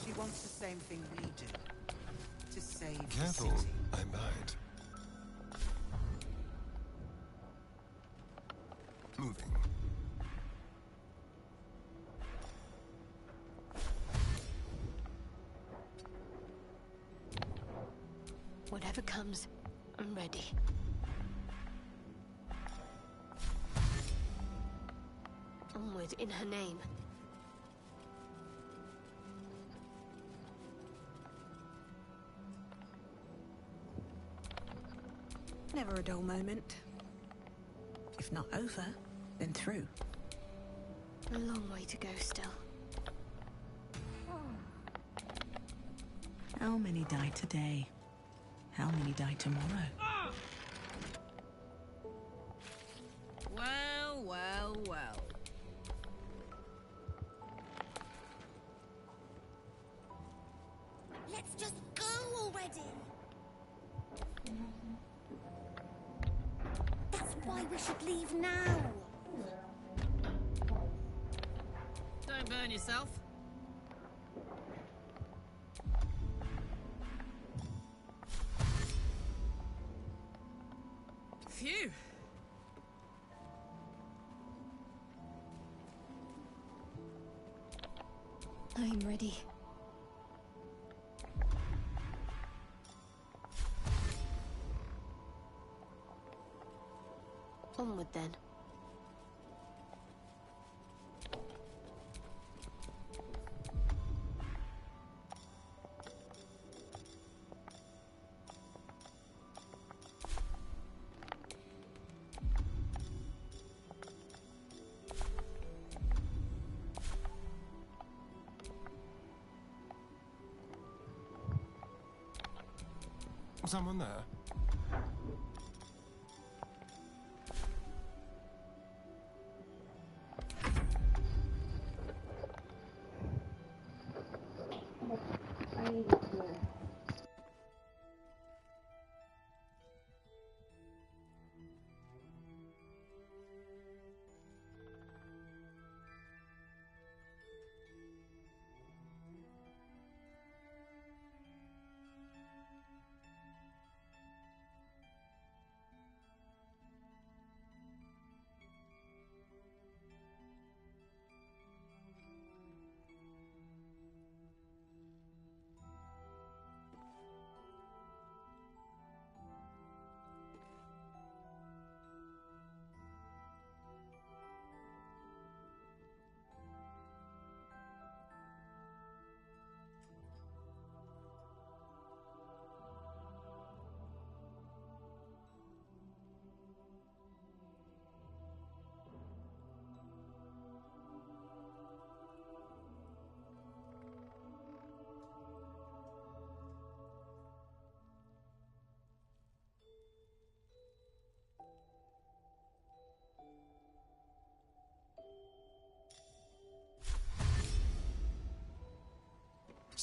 Speaker 8: She wants the same thing we do. To save the
Speaker 9: Careful,
Speaker 8: city.
Speaker 9: I might. Moving.
Speaker 16: Whatever comes, I'm ready. Onward in her name.
Speaker 18: Never a dull moment. If not over, then through.
Speaker 16: A long way to go still.
Speaker 18: How many die today? How many die tomorrow?
Speaker 12: Well, well, well.
Speaker 2: Let's just go already. That's why we should leave now.
Speaker 12: Don't burn yourself. Phew.
Speaker 16: I'm ready. Onward then.
Speaker 9: Someone there?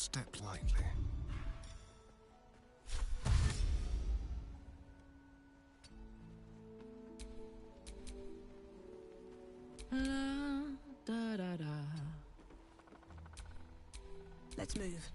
Speaker 14: Step lightly.
Speaker 18: Let's move.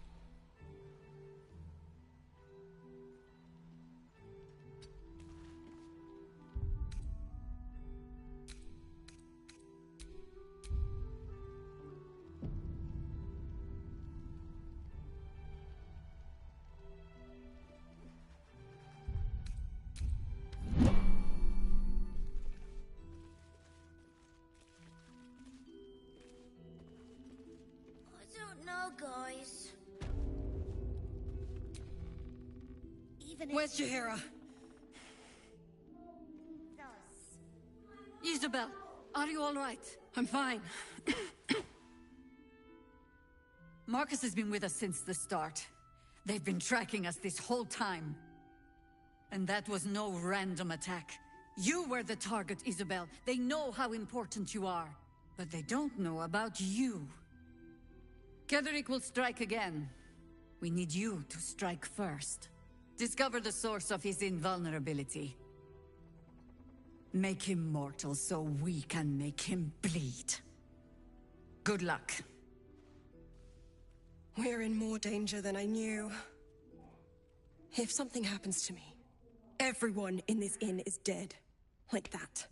Speaker 7: I don't know, guys.
Speaker 10: Where's Jaheira? Isabel, are you all right?
Speaker 13: I'm fine.
Speaker 10: Marcus has been with us since the start. They've been tracking us this whole time. And that was no random attack. You were the target, Isabel. They know how important you are. But they don't know about you. Ketherick will strike again. We need you to strike first. Discover the source of his invulnerability. Make him mortal so we can make him bleed. Good luck.
Speaker 13: We're in more danger than I knew. If something happens to me, everyone in this inn is dead. Like that.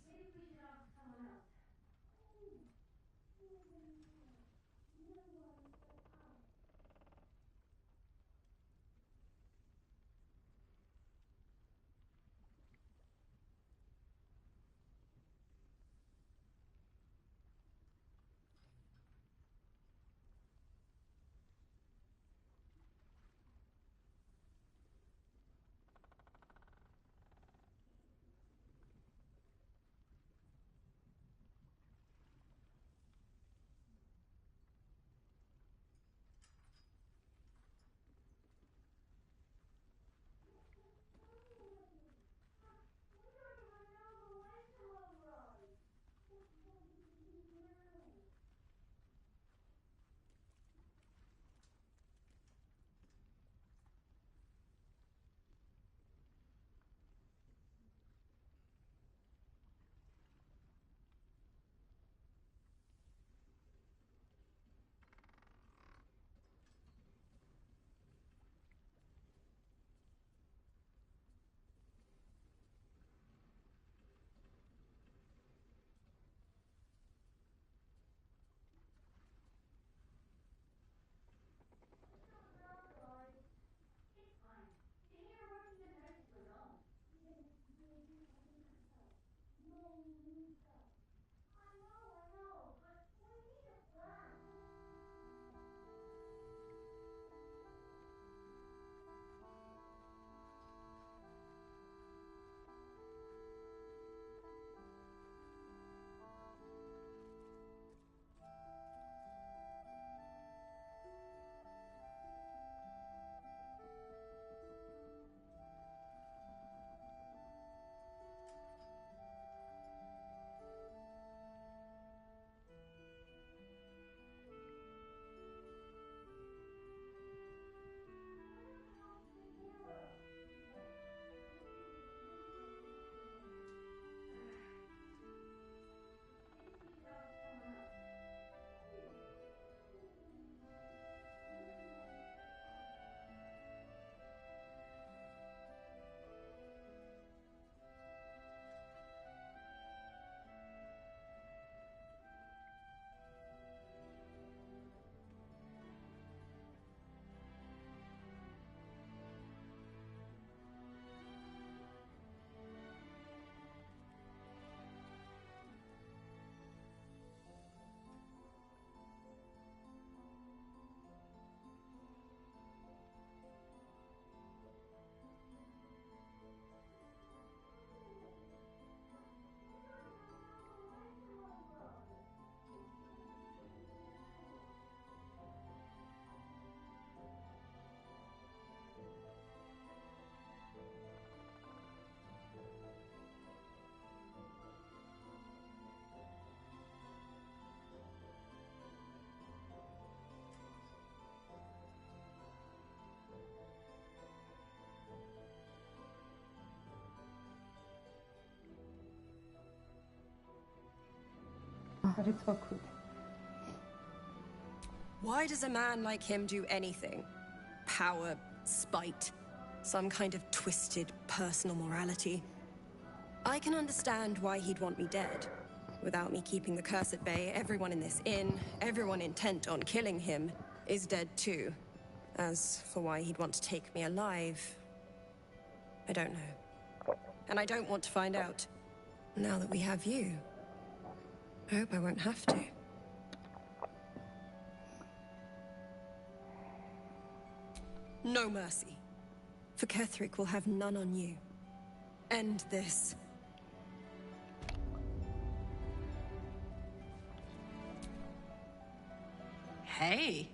Speaker 15: but it's all good.
Speaker 16: Why does a man like him do anything? Power, spite, some kind of twisted personal morality. I can understand why he'd want me dead. Without me keeping the curse at bay, everyone in this inn, everyone intent on killing him, is dead too. As for why he'd want to take me alive, I don't know. And I don't want to find out. Now that we have you, I hope I won't have to. No mercy. For Ketherick will have none on you. End this.
Speaker 10: Hey.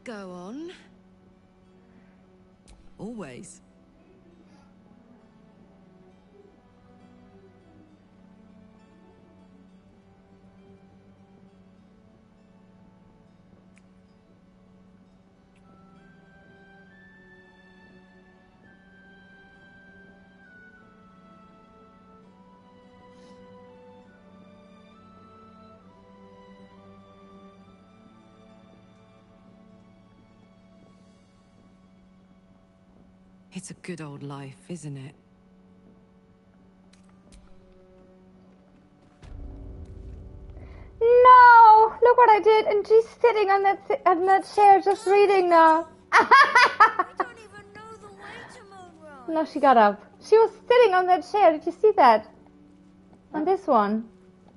Speaker 16: Go on.
Speaker 10: Always. It's a good old life, isn't it?
Speaker 3: No! Look what I did, and she's sitting on that chair just reading now. No, she got up. She was sitting on that chair. Did you see that? On this one.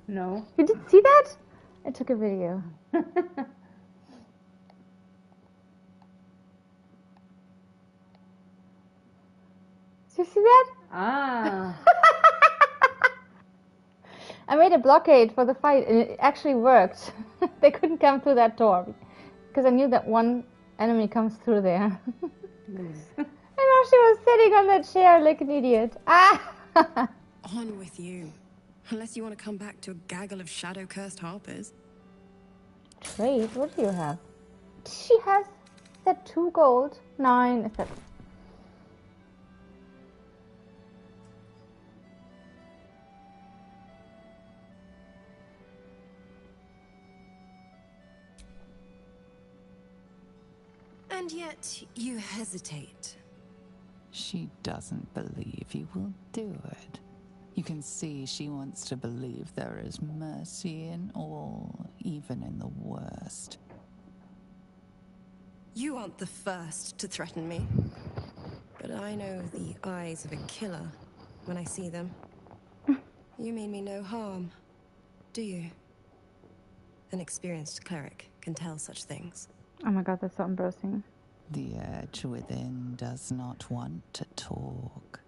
Speaker 15: No.
Speaker 3: You didn't see that? I took a video. Did you see that?
Speaker 15: Ah.
Speaker 3: I made a blockade for the fight, and it actually worked. They couldn't come through that door because I knew that one enemy comes through there.
Speaker 15: Nice.
Speaker 3: And now she was sitting on that chair like an idiot. Ah!
Speaker 16: On with you. Unless you want to come back to a gaggle of shadow-cursed harpers.
Speaker 3: Trade? What do you have? She has that 2 gold. 9 is that.
Speaker 16: And yet, you hesitate.
Speaker 11: She doesn't believe you will do it. You can see she wants to believe there is mercy in all, even in the worst.
Speaker 16: You aren't the first to threaten me. But I know the eyes of a killer when I see them. You mean me no harm, do you? An experienced cleric can tell such things.
Speaker 3: Oh my god, that's so embarrassing.
Speaker 11: The urge within does not want to talk.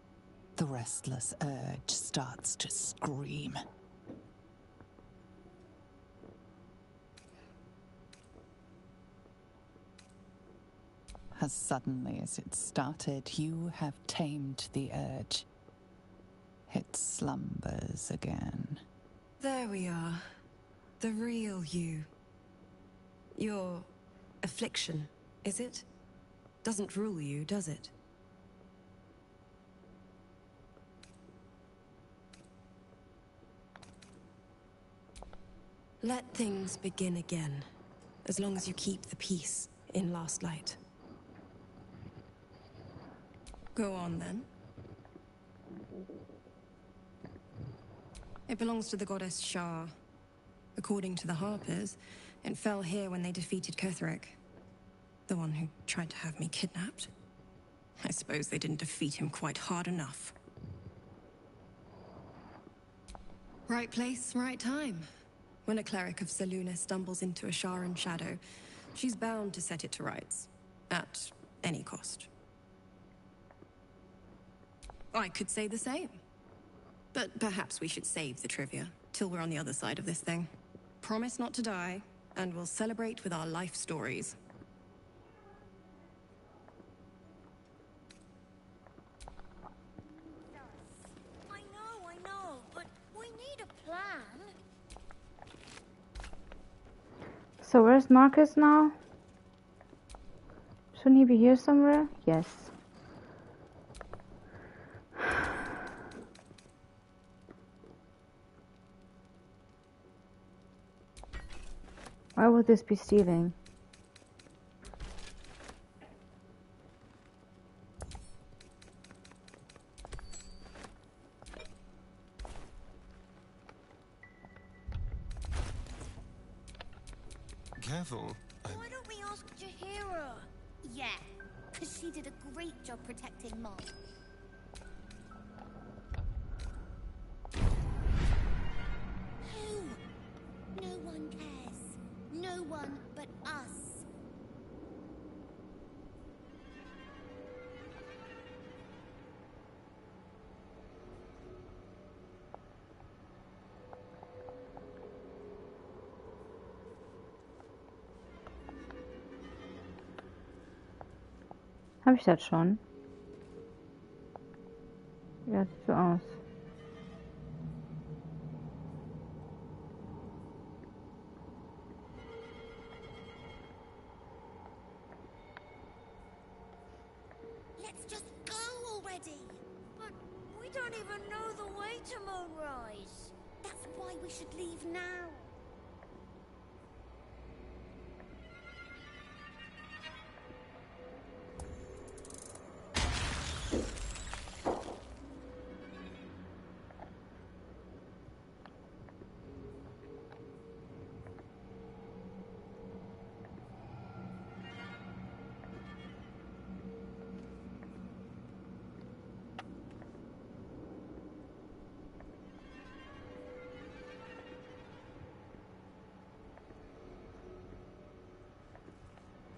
Speaker 11: The restless urge starts to scream. As suddenly as it started, you have tamed the urge. It slumbers again.
Speaker 16: There we are. The real you. Your affliction, is it? Doesn't rule you, does it? Let things begin again, as long as you keep the peace in Last Light. Go on, then. It belongs to the goddess Shah. According to the Harpers, it fell here when they defeated Ketherick, the one who tried to have me kidnapped. I suppose they didn't defeat him quite hard enough. Right place, right time. When a cleric of Selûne stumbles into a Sharan shadow, she's bound to set it to rights, at any cost. I could say the same. But perhaps we should save the trivia, till we're on the other side of this thing. Promise not to die, and we'll celebrate with our life stories.
Speaker 7: I know, but we need a plan.
Speaker 3: So where's Marcus now? Shouldn't he be here somewhere? Yes. Why would this be stealing?
Speaker 9: Careful.
Speaker 2: Why don't we ask Jahira? Yeah, because she did a great job protecting Mom. Who? No one cares. No one but us.
Speaker 3: Habe ich das schon? Ja, sieht so aus.
Speaker 2: Let's just go already. But we don't even know the way to Moonrise. That's why we should leave now.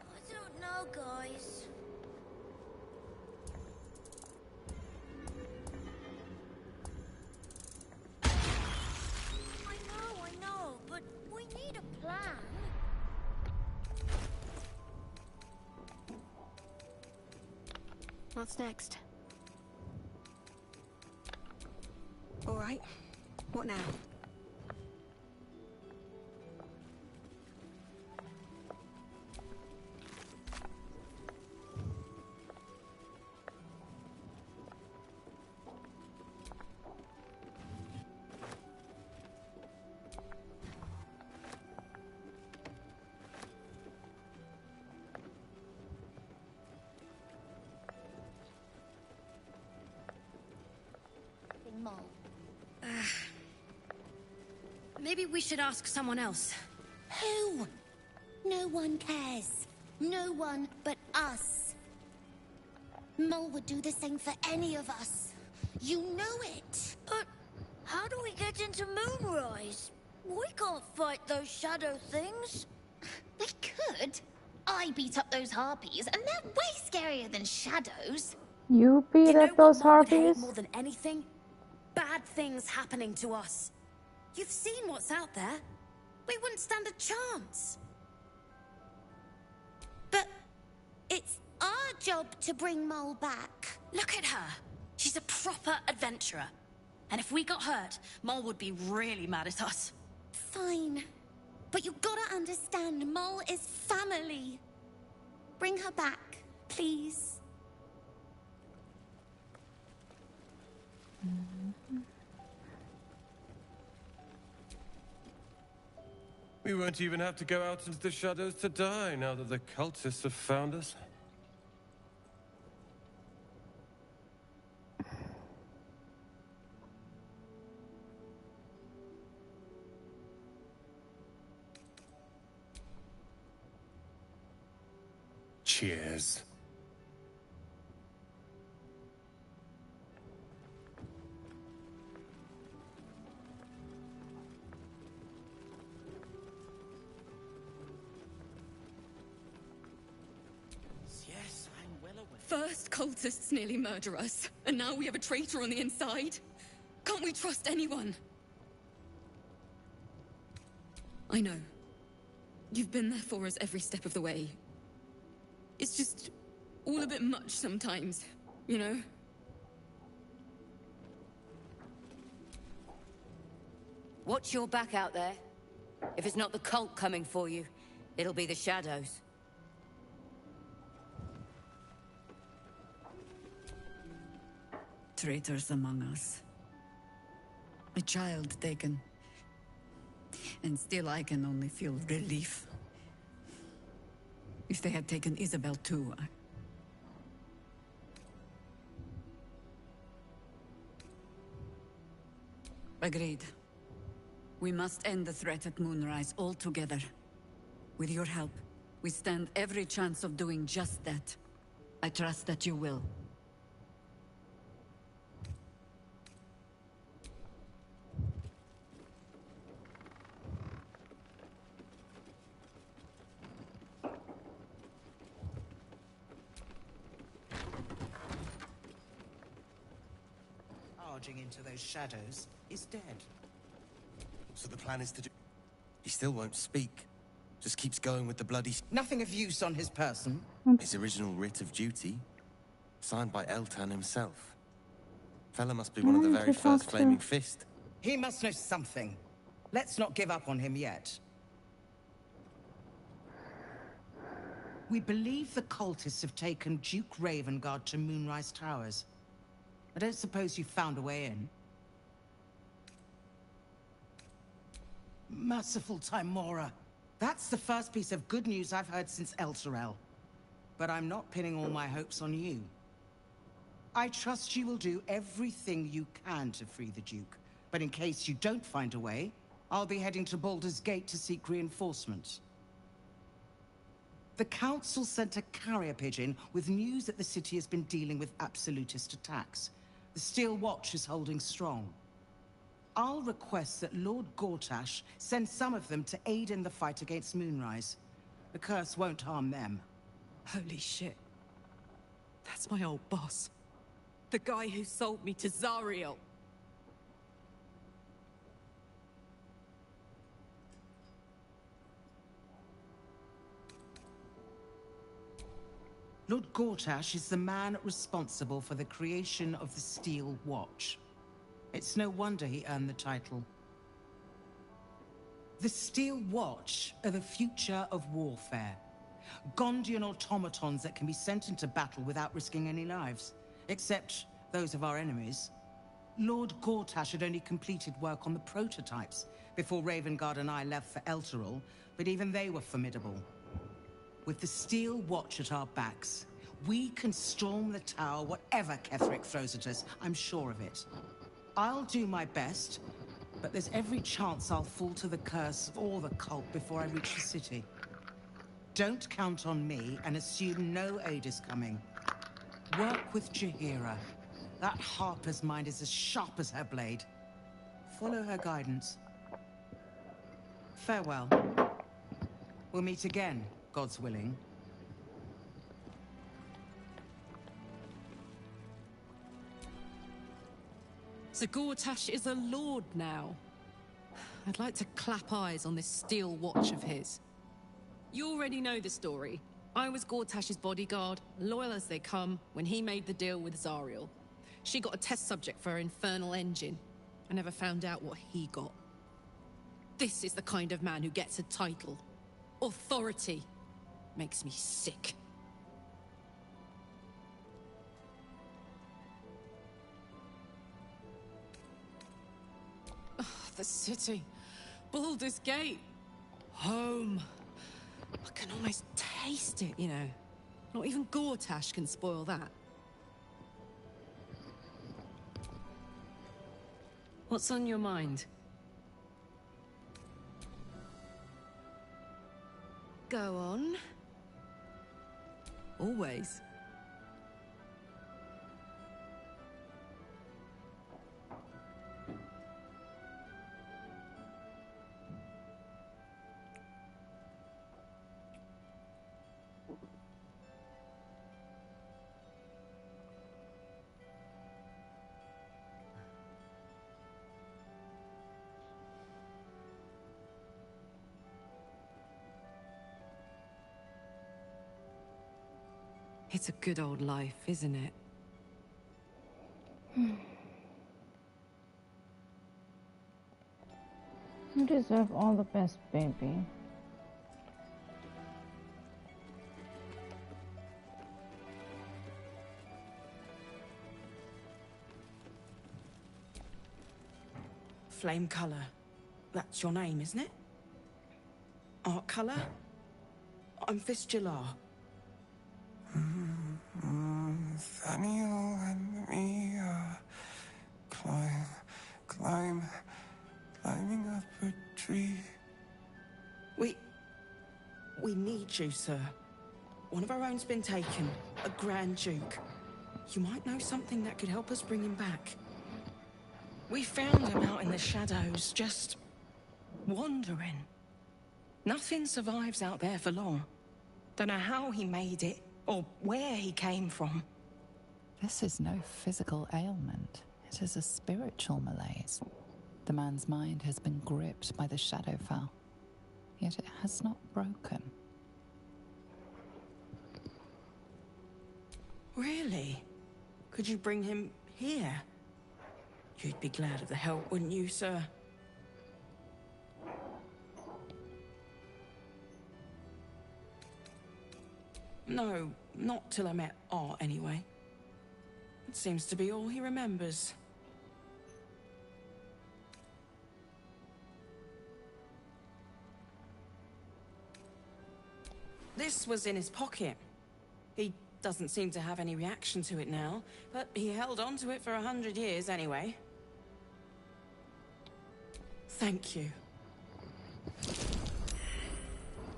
Speaker 2: I don't know, guys. I know, but we need a plan.
Speaker 16: What's next?
Speaker 18: All right. What now?
Speaker 2: Mom.
Speaker 12: Maybe we should ask someone else.
Speaker 2: Who? No one cares. No one but us. Mole would do the same for any of us. You know it.
Speaker 7: But how do we get into Moonrise? We can't fight those shadow things.
Speaker 2: We could. I beat up those harpies, and they're way scarier than shadows.
Speaker 3: You beat up those harpies?
Speaker 12: More than anything? Bad things happening to us. You've seen what's out there. We wouldn't stand a chance.
Speaker 2: But it's our job to bring Mole back.
Speaker 12: Look at her. She's a proper adventurer. And if we got hurt, Mole would be really mad at us.
Speaker 2: Fine. But you gotta understand, Mole is family. Bring her back, please.
Speaker 1: We won't even have to go out into the shadows to die now that the cultists have found us. Cheers.
Speaker 13: First, cultists nearly murder us, and now we have a traitor on the inside. Can't we trust anyone? I know. You've been there for us every step of the way. It's just all a bit much sometimes, you know?
Speaker 19: Watch your back out there. If it's not the cult coming for you, it'll be the shadows.
Speaker 10: Traitors among us. A child taken. And still I can only feel relief. If they had taken Isabel too, Agreed. We must end the threat at Moonrise altogether. With your help, we stand every chance of doing just that. I trust that you will.
Speaker 8: Charging into those shadows is dead.
Speaker 9: So the plan is to do... He still won't speak. Just keeps going with the bloody...
Speaker 8: Nothing of use on his person.
Speaker 9: His original writ of duty, signed by Eltan himself. Fella must be one of the very first Flaming Fist.
Speaker 8: He must know something. Let's not give up on him yet. We believe the cultists have taken Duke Ravengard to Moonrise Towers. I don't suppose you found a way in. Merciful Timora. That's the first piece of good news I've heard since Elturel. But I'm not pinning all my hopes on you. I trust you will do everything you can to free the Duke. But in case you don't find a way, I'll be heading to Baldur's Gate to seek reinforcements. The Council sent a carrier pigeon with news that the city has been dealing with absolutist attacks. The Steel Watch is holding strong. I'll request that Lord Gortash send some of them to aid in the fight against Moonrise. The curse won't harm them.
Speaker 12: Holy shit. That's my old boss. The guy who sold me to Zariel.
Speaker 8: Lord Gortash is the man responsible for the creation of the Steel Watch. It's no wonder he earned the title. The Steel Watch are the future of warfare. Gondian automatons that can be sent into battle without risking any lives. Except those of our enemies. Lord Gortash had only completed work on the prototypes before Ravengard and I left for Elturel, but even they were formidable. With the Steel Watch at our backs, we can storm the tower whatever Ketherick throws at us. I'm sure of it. I'll do my best, but there's every chance I'll fall to the curse or the cult before I reach the city. Don't count on me and assume no aid is coming. Work with Jaheira. That Harper's mind is as sharp as her blade. Follow her guidance. Farewell. We'll meet again, God's willing.
Speaker 12: So Gortash is a lord now. I'd like to clap eyes on this Steel Watch of his. You already know the story. I was Gortash's bodyguard, loyal as they come, when he made the deal with Zariel. She got a test subject for her infernal engine. I never found out what he got. This is the kind of man who gets a title. Authority. Makes me sick. Oh, the city. Baldur's Gate. Home. I can almost taste it, you know. Not even Gortash can spoil that. What's on your mind? Go on. Always. It's a good old life, isn't it?
Speaker 3: You deserve all the best, baby.
Speaker 13: Flame color. That's your name, isn't it? Art colour? I'm Fistula.
Speaker 20: Nathaniel and me climbing up a tree.
Speaker 13: We need you, sir. One of our own's been taken, a Grand Duke. You might know something that could help us bring him back. We found him out in the shadows, just wandering. Nothing survives out there for long. Don't know how he made it, or where he came from.
Speaker 11: This is no physical ailment. It is a spiritual malaise. The man's mind has been gripped by the Shadowfell, yet it has not broken.
Speaker 13: Really? Could you bring him here? You'd be glad of the help, wouldn't you, sir? No, not till I met Art, anyway. It seems to be all he remembers. This was in his pocket. He doesn't seem to have any reaction to it now, but he held on to it for 100 years anyway. Thank you.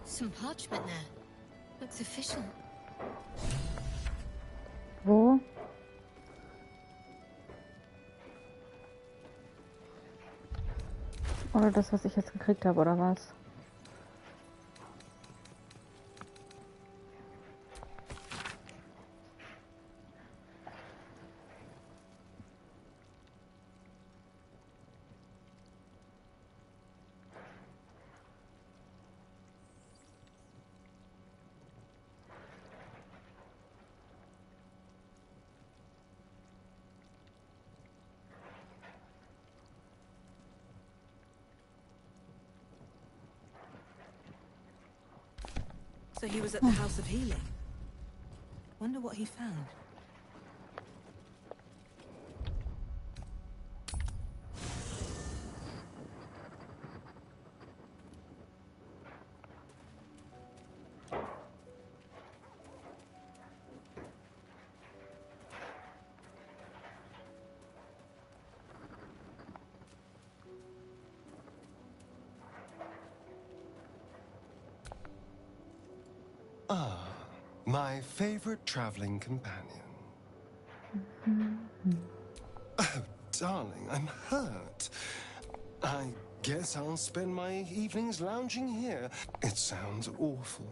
Speaker 2: Some parchment there. Looks official.
Speaker 3: Wo? Oder das, was ich jetzt gekriegt habe, oder was?
Speaker 18: So he was at the House of Healing. Wonder what he found.
Speaker 20: Ah, my favorite traveling companion. Oh, darling, I'm hurt. I guess I'll spend my evenings lounging here. It sounds awful.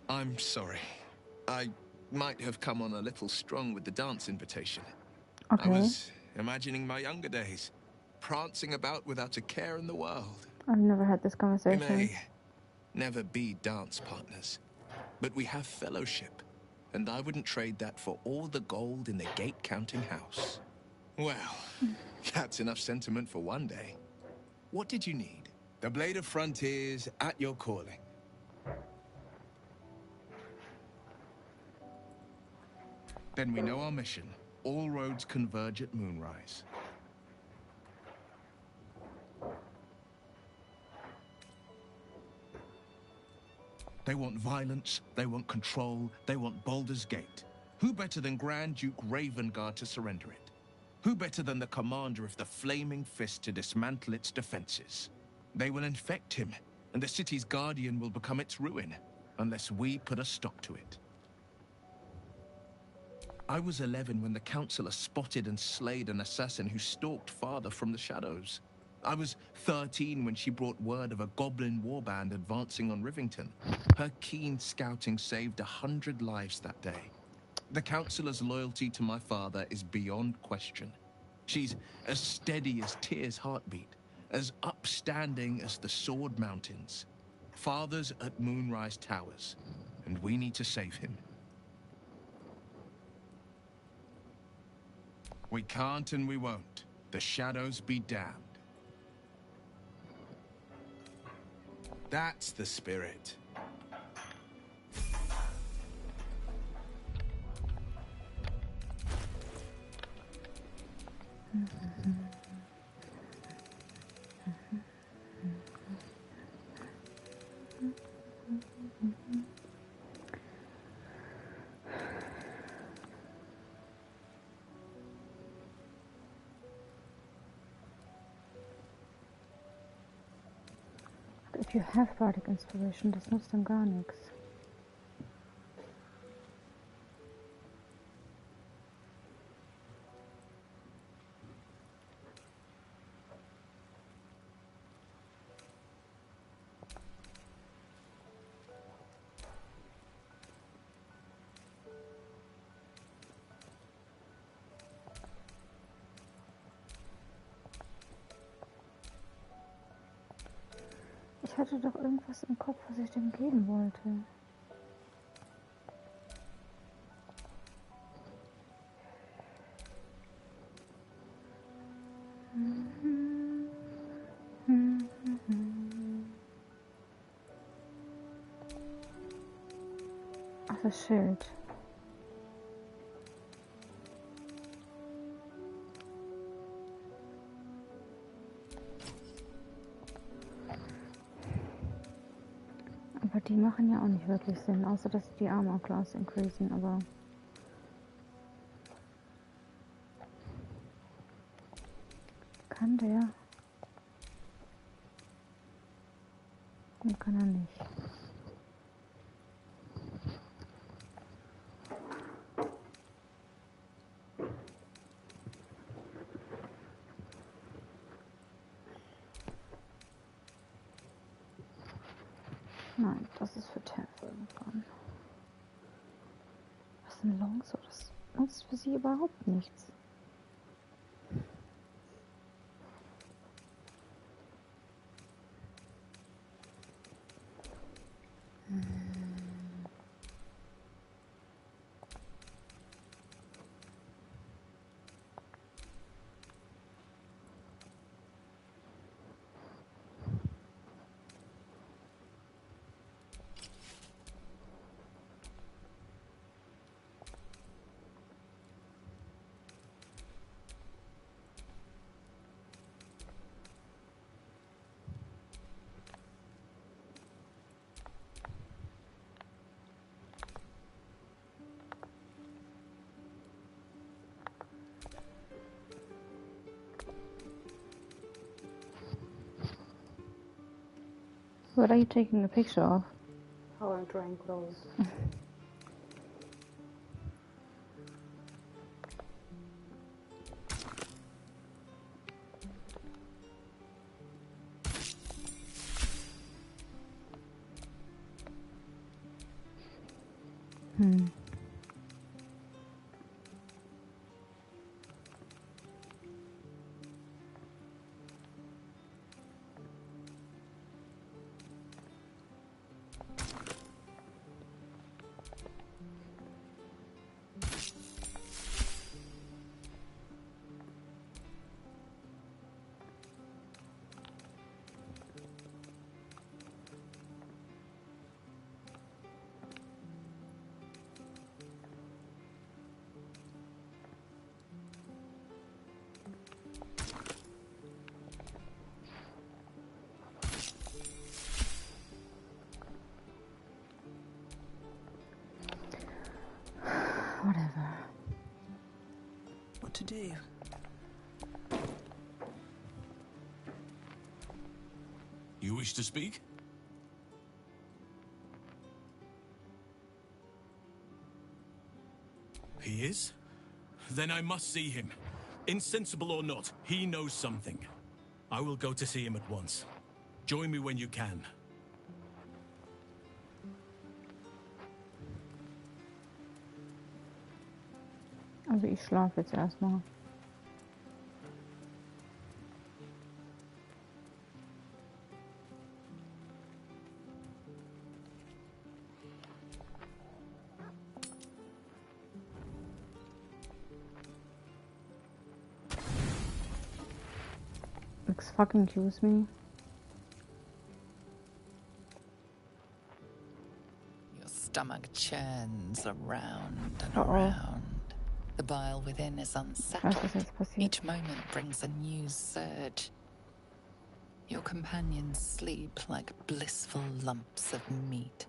Speaker 21: I'm sorry. I might have come on a little strong with the dance invitation.
Speaker 3: Okay.
Speaker 21: I was imagining my younger days, prancing about without a care in the world.
Speaker 3: I've never had this
Speaker 21: We
Speaker 3: conversation.
Speaker 21: may never be dance partners, but we have fellowship, and I wouldn't trade that for all the gold in the Gayte counting house. Well, that's enough sentiment for one day. What did you need?
Speaker 9: The Blade of Frontiers at your calling.
Speaker 21: Then we know our mission. All roads converge at moonrise. They want violence, they want control, they want Baldur's Gate. Who better than Grand Duke Ravengard to surrender it? Who better than the commander of the Flaming Fist to dismantle its defenses? They will infect him, and the city's guardian will become its ruin, unless we put a stop to it. I was 11 when the Councillor spotted and slayed an assassin who stalked Father from the shadows. I was 13 when she brought word of a goblin warband advancing on Rivington. Her keen scouting saved 100 lives that day. The Councillor's loyalty to my father is beyond question. She's as steady as Tyr's heartbeat, as upstanding as the Sword Mountains. Father's at Moonrise Towers, and we need to save him. We can't and we won't. The shadows be damned. That's the spirit.
Speaker 3: If you have bardic inspiration, das nutzt dann gar nichts. Ich hatte doch irgendwas im Kopf, was ich dem geben wollte. Ach, das Schild. Aber die machen ja auch nicht wirklich Sinn, außer dass die Armor Class increasen, aber... Kann der? Nee, kann er nicht. Nein, das ist für Tef irgendwann. Was ist ein Longsword? Das nutzt für sie überhaupt nichts. What are you taking a picture of?
Speaker 15: How I'm drying clothes.
Speaker 3: Whatever.
Speaker 18: What to do?
Speaker 5: You wish to speak? He is? Then I must see him. Insensible or not, he knows something. I will go to see him at once. Join me when you can.
Speaker 3: Also ich schlafe jetzt erstmal. fucking excuse me.
Speaker 11: Your stomach churns around and around. The bile within is unsettled. Each moment brings a new surge. Your companions sleep like blissful lumps of meat.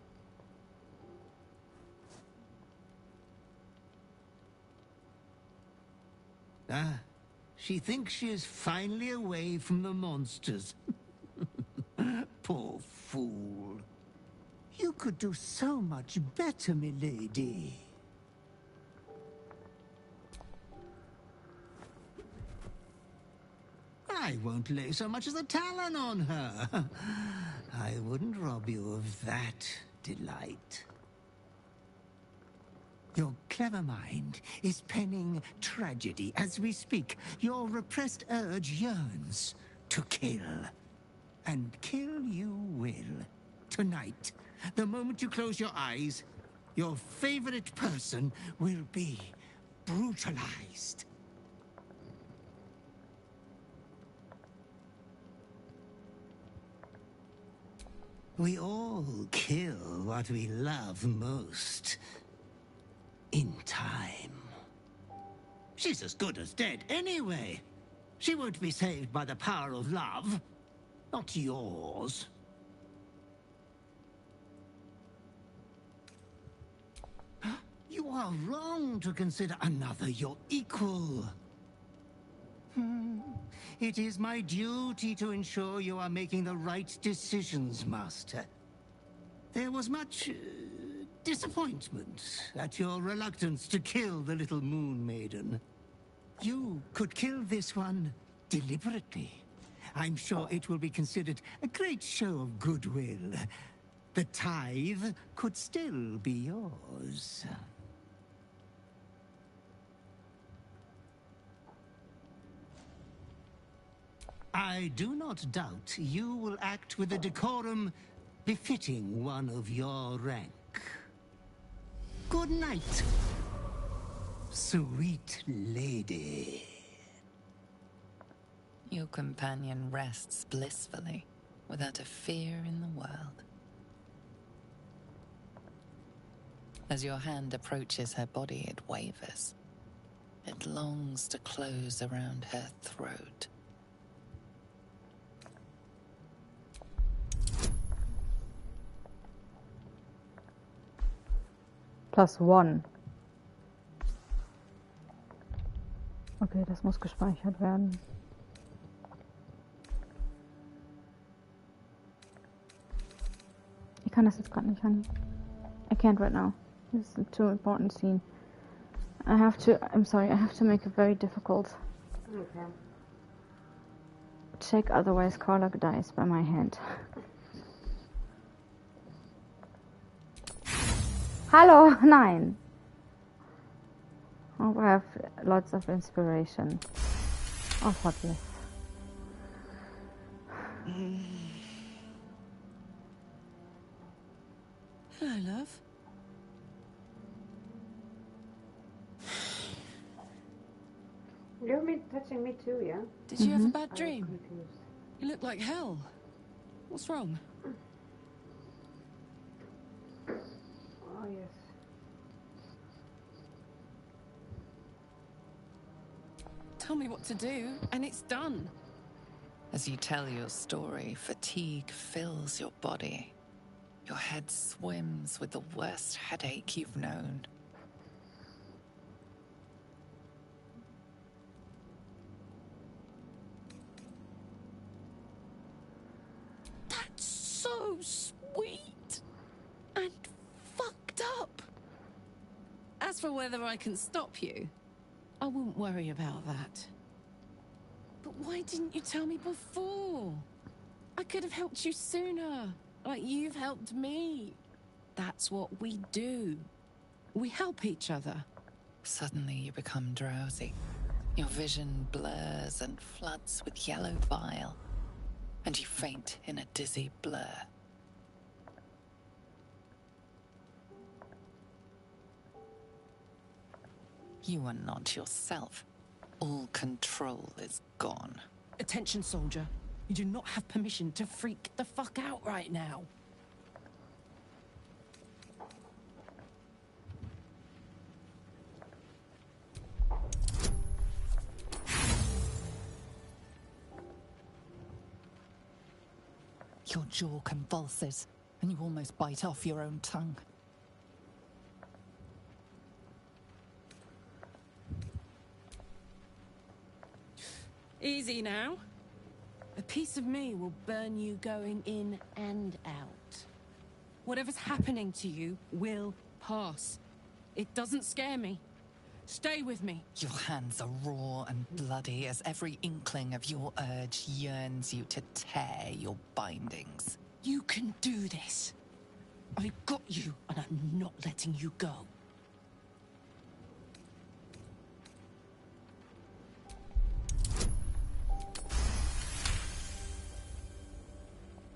Speaker 6: Ah, she thinks she is finally away from the monsters. Poor fool. You could do so much better, milady. I won't lay so much as a talon on her. I wouldn't rob you of that delight. Your clever mind is penning tragedy as we speak. Your repressed urge yearns to kill. And kill you will. Tonight, the moment you close your eyes, your favorite person will be brutalized. We all kill what we love most. In time. She's as good as dead anyway. She won't be saved by the power of love. Not yours. You are wrong to consider another your equal. It is my duty to ensure you are making the right decisions, Master. There was much disappointment at your reluctance to kill the little moon maiden. You could kill this one deliberately. I'm sure it will be considered a great show of goodwill. The tithe could still be yours. I do not doubt you will act with a decorum befitting one of your rank. Good night, sweet lady.
Speaker 11: Your companion rests blissfully, without a fear in the world. As your hand approaches her body, it wavers. It longs to close around her throat.
Speaker 3: +1. Okay, das muss gespeichert werden. Ich kann das jetzt gerade nicht, Honey. I can't right now. This is a too important scene. I'm sorry, I have to make it very difficult.
Speaker 15: Okay.
Speaker 3: Check, otherwise Carla dies by my hand. Hallo, nein. Oh, I have lots of inspiration. Oh, fuck yes.
Speaker 13: Hello, love.
Speaker 15: You've been touching me too, yeah?
Speaker 13: Did you have a bad
Speaker 15: I'm
Speaker 13: dream?
Speaker 15: confused.
Speaker 13: You look like hell. What's wrong?
Speaker 15: Oh, yes.
Speaker 13: Tell me what to do, and it's done.
Speaker 11: As you tell your story, fatigue fills your body. Your head swims with the worst headache you've known.
Speaker 13: That's so sweet and fucked up. As for whether I can stop you, I wouldn't worry about that. But why didn't you tell me before? I could have helped you sooner, like you've helped me. That's what we do. We help each other.
Speaker 11: Suddenly you become drowsy. Your vision blurs and floods with yellow bile, and you faint in a dizzy blur. You are not yourself. All control is gone.
Speaker 13: Attention, soldier. You do not have permission to freak the fuck out right now.
Speaker 11: Your jaw convulses, and you almost bite off your own tongue.
Speaker 13: Easy now. A piece of me will burn you going in and out. Whatever's happening to you will pass. It doesn't scare me. Stay with me.
Speaker 11: Your hands are raw and bloody as every inkling of your urge yearns you to tear your bindings.
Speaker 13: You can do this. I got you, and I'm not letting you go.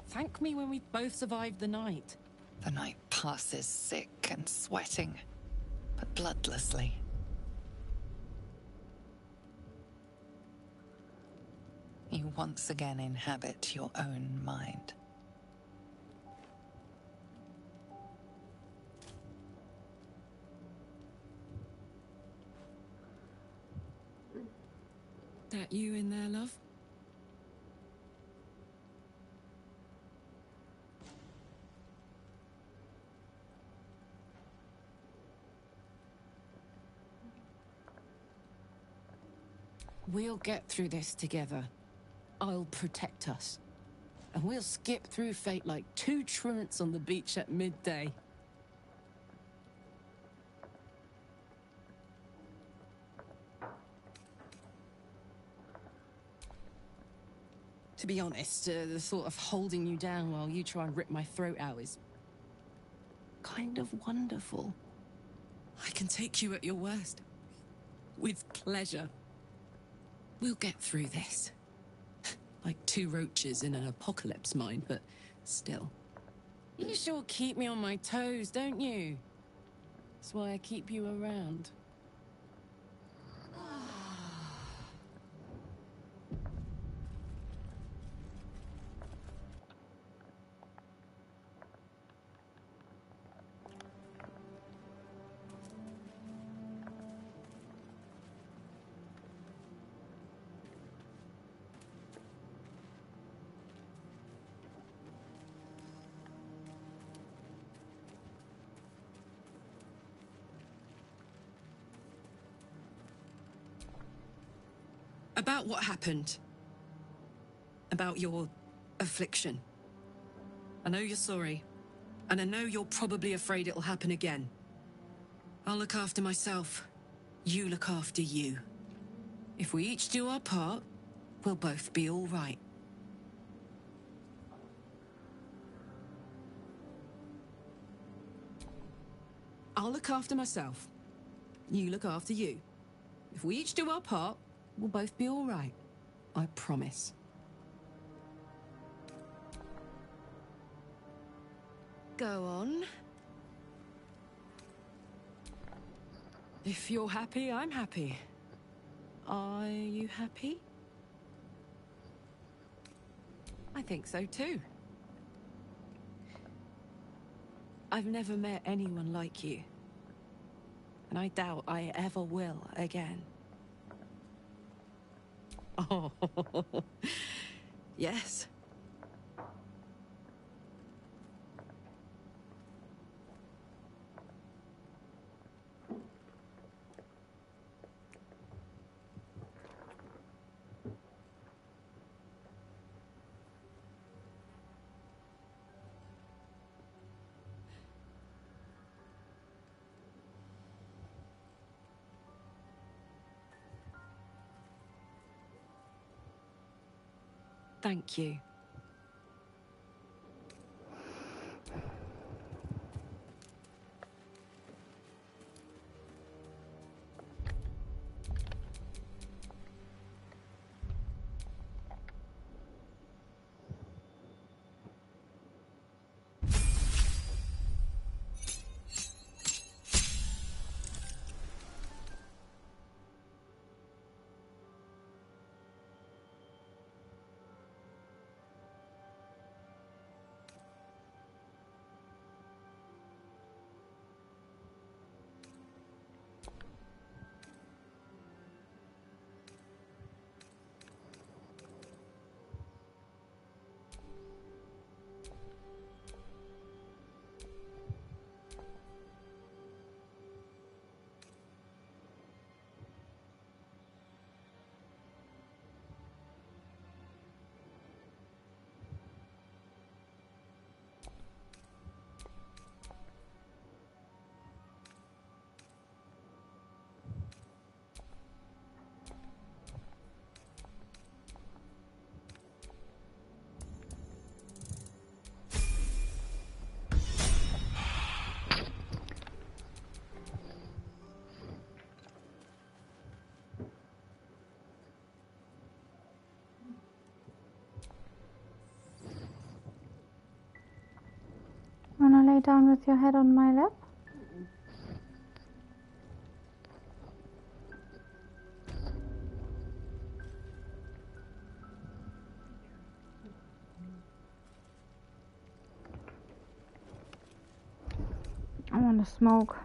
Speaker 13: Thank me when we've both survived the night.
Speaker 11: The night passes sick and sweating, but bloodlessly. You once again inhabit your own mind.
Speaker 13: That you in there, love? We'll get through this together. I'll protect us. And we'll skip through fate like two truants on the beach at midday. To be honest, the thought of holding you down while you try and rip my throat out is kind of wonderful. I can take you at your worst. With pleasure. We'll get through this. Like two roaches in an apocalypse mine, but still. You sure keep me on my toes, don't you? That's why I keep you around. About what happened. About your affliction. I know you're sorry, and I know you're probably afraid it'll happen again. I'll look after myself. You look after you. If we each do our part, we'll both be all right. I'll look after myself. You look after you. If we each do our part, we'll both be all right. I promise. Go on. If you're happy, I'm happy. Are you happy? I think so too. I've never met anyone like you. And I doubt I ever will again. Oh, yes. Thank you.
Speaker 3: wanna lay down with your head on my lap? I wanna smoke.